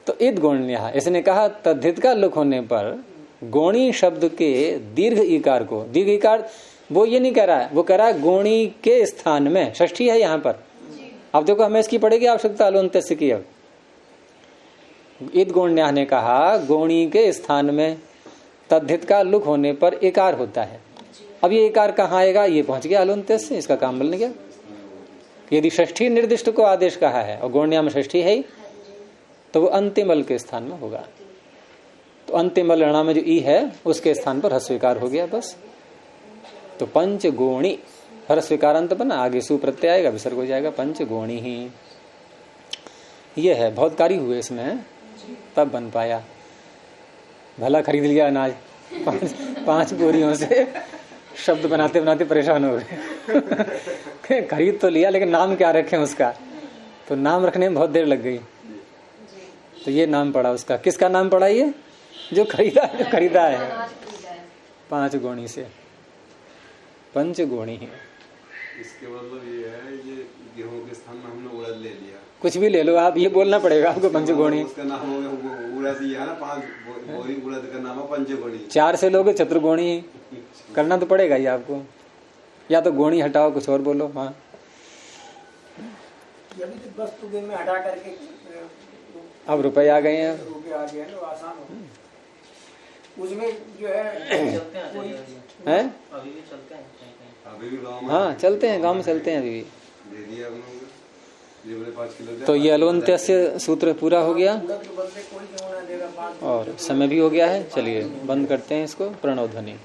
Speaker 1: तो ईद गोण्य, इसने कहा तद्धित का लुक होने पर गोणी शब्द के दीर्घ ईकार को, दीर्घ ईकार वो ये नहीं कह रहा है, वो कह रहा है गोणी के स्थान में, षष्ठी है यहाँ पर। अब देखो हमें इसकी पड़ेगी आवश्यकता अलोन्त्यस्य की। अब ईद गौण्या ने कहा गोणी के स्थान में तद्धित का लुक होने पर एकार होता है। अब ये एकार कहाँ आएगा, ये पहुंच गया अलुंत्य से, इसका काम बन गया। यदि षष्ठी निर्दिष्ट को आदेश कहा है और गौण्या में षष्ठी है ही, तो वो अंतिमल के स्थान में होगा। तो अंतिमल ऋणा में जो ई है उसके स्थान पर ह्रस्वीकार हो गया बस। तो पंचगोणी ह्रस्वीकार अंत बना, आगे सुप्रत्यय आएगा, विसर्ग हो जाएगा, पंचगोणी ही। ये है बहुत कार्य हुए इसमें, तब बन पाया। भला खरीद लिया अनाज 5 बोरियों से, शब्द बनाते बनाते परेशान हो गए। खरीद तो लिया लेकिन नाम क्या रखें उसका, तो नाम रखने में बहुत देर लग गई। तो ये नाम पड़ा उसका। किसका नाम पड़ा ये? जो खरीदा है 5 गोणी से, पंचगोणी ही।
Speaker 3: इसके मतलब ये है, ये गेहूं के स्थान में हमने उड़द ले लिया।
Speaker 1: कुछ भी ले लो आप, ये बोलना पड़ेगा आपको पंचगोणी।
Speaker 3: उसका नाम हो गया उड़द ही है ना, 5 बोरी उड़द का नाम है पंचगोणी।
Speaker 1: 4 से लोगे चतुर्गोणी, करना तो पड़ेगा ही आपको। या तो गोणी हटाओ, कुछ और बोलो। हाँ,
Speaker 4: तो वस्तु में हटा करके
Speaker 1: अब रुपए आ गए हैं,
Speaker 4: रुपये आ गए हैं, आसान हो। उसमें जो है
Speaker 1: हैं?
Speaker 5: अभी भी चलते हैं
Speaker 3: अभी भी गाँव में।
Speaker 1: हाँ चलते हैं, गांव में चलते हैं अभी भी।
Speaker 3: दे दिया हम लोग, ये बोले 5 किलो।
Speaker 1: तो ये अलवंत्य से सूत्र पूरा हो गया और समय भी हो गया है। चलिए बंद करते हैं इसको। प्रणव ध्वनि।